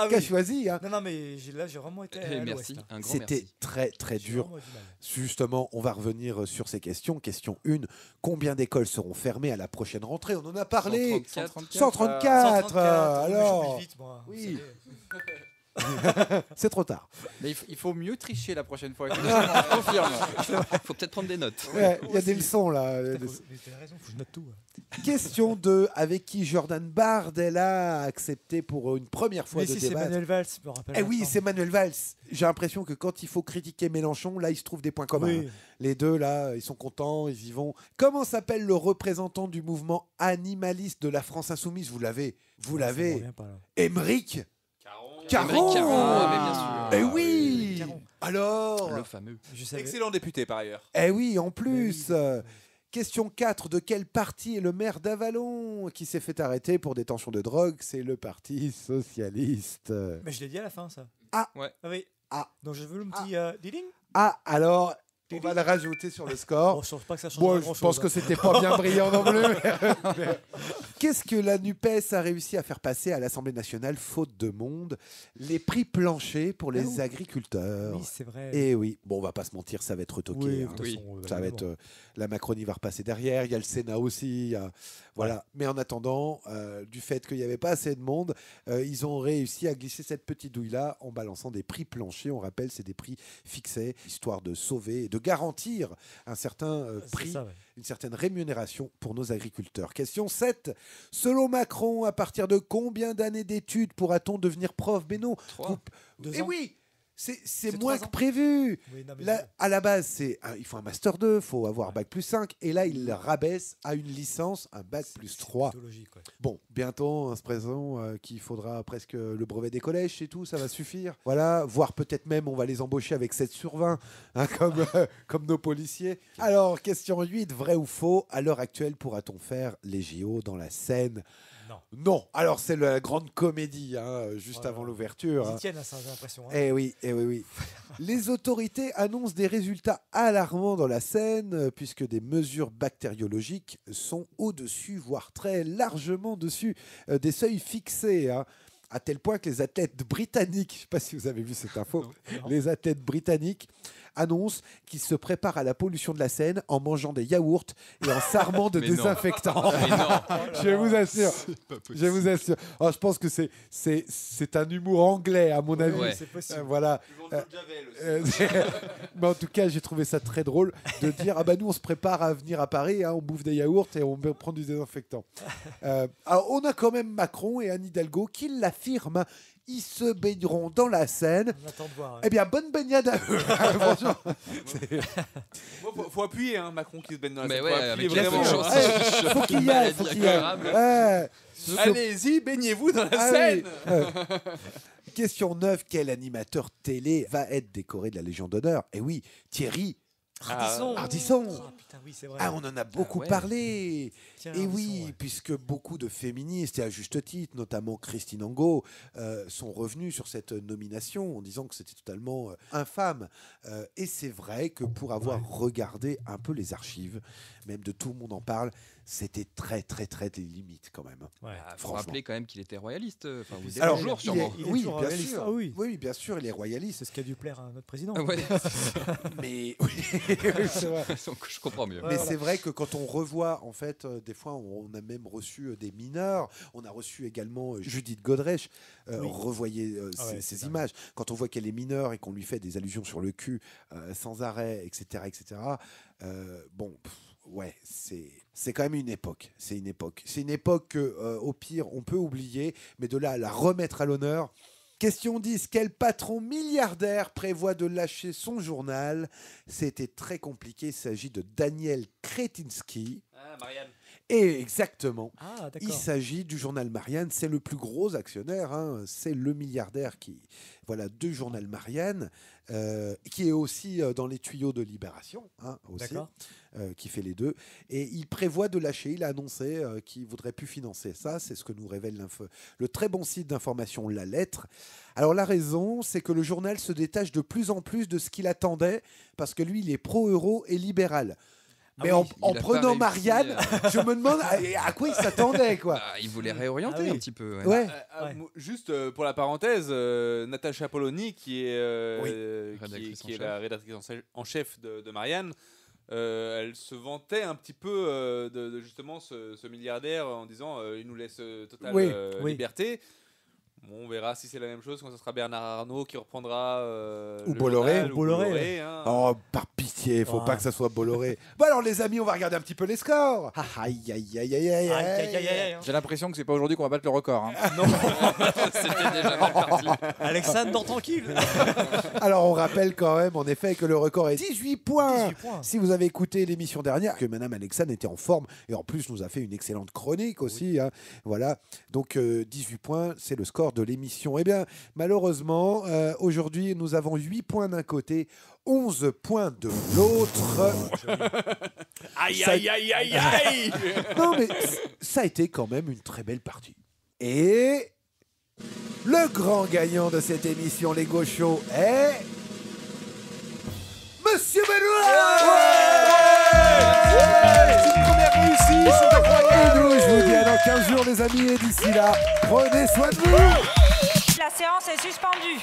qui a choisi. Hein. Non, mais là, j'ai vraiment été. À merci, l'ouest. un grand C'était merci. très, très J'ai dur. vraiment eu du mal. Justement, on va revenir sur ces questions. Question 1. Combien d'écoles seront fermées à la prochaine rentrée? On en a parlé. 134. Alors. J'oublie vite, moi. Oui. C'est trop tard. Mais il faut mieux tricher la prochaine fois. Je confirme. Il faut peut-être prendre des notes. Ouais, il y a des leçons là. T'as raison, faut que je note tout. Question 2. Avec qui Jordan Bardella a accepté pour une première fois Mais de si, c'est débattre? Manuel Valls, je me rappelle. Eh oui, maintenant. c'est Manuel Valls. J'ai l'impression que quand il faut critiquer Mélenchon, là, il se trouve des points communs. Oui. Les deux, là, ils sont contents, ils y vont. Comment s'appelle le représentant du mouvement animaliste de la France Insoumise? Vous l'avez. Vous Ça me l'avez. revient pas, là. Émeric Émeric Caron. Caron, mais bien sûr. Eh oui. Caron. Alors Le fameux. Je savais. Excellent député par ailleurs. Eh oui, en plus. Question 4. De quel parti est le maire d'Avallon qui s'est fait arrêter pour détention de drogue? C'est le Parti socialiste. Mais je l'ai dit à la fin, ça. Ah, ouais. Ah oui. Ah. Donc je veux le petit ding. Ah, alors, on va le rajouter sur le score. Bon, je pense pas que ça change Bon, grand-chose. je pense que c'était pas bien brillant non plus. Qu'est-ce que la NUPES a réussi à faire passer à l'Assemblée nationale, faute de monde? Les prix planchers pour les agriculteurs. Oui, c'est vrai. Et oui, bon, on va pas se mentir, ça va être retoqué. Oui, hein. de toute façon, Ça va être la Macronie va repasser derrière. Il y a le Sénat aussi. Voilà. Mais en attendant, du fait qu'il n'y avait pas assez de monde, ils ont réussi à glisser cette petite douille-là en balançant des prix planchers. On rappelle, c'est des prix fixés, histoire de sauver et de garantir un certain prix, ça, ouais. une certaine rémunération pour nos agriculteurs. Question 7. Selon Macron, à partir de combien d'années d'études pourra-t-on devenir prof? Mais non. 3. Eh oui, c'est 3 moins ans. que prévu. Oui, non, mais Là, à la base, il faut un master 2, il faut avoir bac plus 5. Et là, il le rabaisse à une licence, un bac plus 3. Logique, ouais. Bon, bientôt, on se présente qu'il faudra presque le brevet des collèges et tout, ça va suffire. Voilà, voire peut-être même, on va les embaucher avec 7 sur 20, hein, comme nos policiers. Alors, question 8, vrai ou faux? À l'heure actuelle, pourra-t-on faire les JO dans la Seine? Non. Alors, c'est la grande comédie, hein, juste avant l'ouverture. Ils y tiennent à ça, j'ai l'impression. Hein. Eh oui. Les autorités annoncent des résultats alarmants dans la Seine, puisque des mesures bactériologiques sont au-dessus, voire très largement dessus des seuils fixés. Hein. À tel point que les athlètes britanniques, je ne sais pas si vous avez vu cette info, les athlètes britanniques annoncent qu'ils se préparent à la pollution de la Seine en mangeant des yaourts et en s'armant de désinfectants. Je vous assure. Je vous assure. Alors, je pense que c'est un humour anglais, à mon avis. Oui, c'est possible. Voilà. Mais en tout cas, j'ai trouvé ça très drôle de dire nous, on se prépare à venir à Paris, hein, on bouffe des yaourts et on prend du désinfectant. Alors, on a quand même Macron et Anne Hidalgo qui l'affirment. Ils se baigneront dans la Seine. On attend de voir. Ouais. Eh bien, bonne baignade à eux. Faut appuyer, hein, Macron qui se baigne dans la Seine. Mais ouais, avec vraiment. Faut qu'il y aille. Allez-y, baignez-vous dans la Ah Seine. Oui. Question 9. Quel animateur télé va être décoré de la Légion d'honneur? Eh oui, Thierry Ardisson. Ah, putain, oui, c'est vrai. On en a beaucoup parlé. Tiens, Et Ardisson, oui, ouais. puisque beaucoup de féministes, et à juste titre, notamment Christine Angot, sont revenus sur cette nomination en disant que c'était totalement infâme. Et c'est vrai que pour avoir regardé un peu les archives, même de Tout le monde en parle, c'était très, très, très des limites quand même. Ouais. Faut rappeler quand même qu'il était royaliste. Enfin, vous Alors, toujours, sûrement. Oui, bien sûr. Ah, oui. Oui, bien sûr, il est royaliste. C'est ce qui a dû plaire à notre président. Ah ouais. Mais c'est vrai. Je comprends mieux. Mais c'est vrai que quand on revoit, en fait, des fois, on a même reçu des mineurs. On a reçu également Judith Godrèche. Revoyez ces images. Quand on voit qu'elle est mineure et qu'on lui fait des allusions sur le cul sans arrêt, etc., etc. Ouais, c'est quand même une époque. C'est une époque que, au pire, on peut oublier, mais de là à la remettre à l'honneur. Question 10. Quel patron milliardaire prévoit de lâcher son journal? C'était très compliqué. Il s'agit de Daniel Kretinsky. Ah, Marianne. Et exactement. Ah, il s'agit du journal Marianne. C'est le plus gros actionnaire. Hein. C'est le milliardaire du journal Marianne, qui est aussi dans les tuyaux de Libération, aussi, qui fait les deux. Et il prévoit de lâcher. Il a annoncé qu'il ne voudrait plus financer ça. C'est ce que nous révèle le très bon site d'information La Lettre. Alors la raison, c'est que le journal se détache de plus en plus de ce qu'il attendait, parce que lui, il est pro-euro et libéral. Mais en prenant Marianne, je me demande à quoi il s'attendait, quoi. Il voulait réorienter un petit peu. Juste pour la parenthèse, Natacha Polony, qui est la rédactrice en chef de Marianne, elle se vantait un petit peu de justement ce milliardaire en disant il nous laisse totale liberté. Bon, on verra si c'est la même chose quand ce sera Bernard Arnault qui reprendra ou Bolloré. Bolloré, hein. Oh, par pitié, faut pas que ça soit Bolloré. Bon alors les amis, on va regarder un petit peu les scores. J'ai l'impression que c'est pas aujourd'hui qu'on va battre le record. Hein. Non, c'était déjà mal parti. Alexandre, dors tranquille. Alors on rappelle quand même en effet que le record est 18 points. Si vous avez écouté l'émission dernière, que Madame Alexandre était en forme et en plus nous a fait une excellente chronique aussi. Hein. Voilà, donc 18 points, c'est le score de l'émission. Eh bien, malheureusement, aujourd'hui, nous avons 8 points d'un côté, 11 points de l'autre. Aïe, aïe, aïe, aïe, aïe. Non, mais ça a été quand même une très belle partie. Et le grand gagnant de cette émission, les Gauchos, est... Monsieur Benoît. C'est une première réussite, c'est incroyable. Et nous, je vous dis à dans 15 jours, les amis, et d'ici là, prenez soin de vous. La séance est suspendue.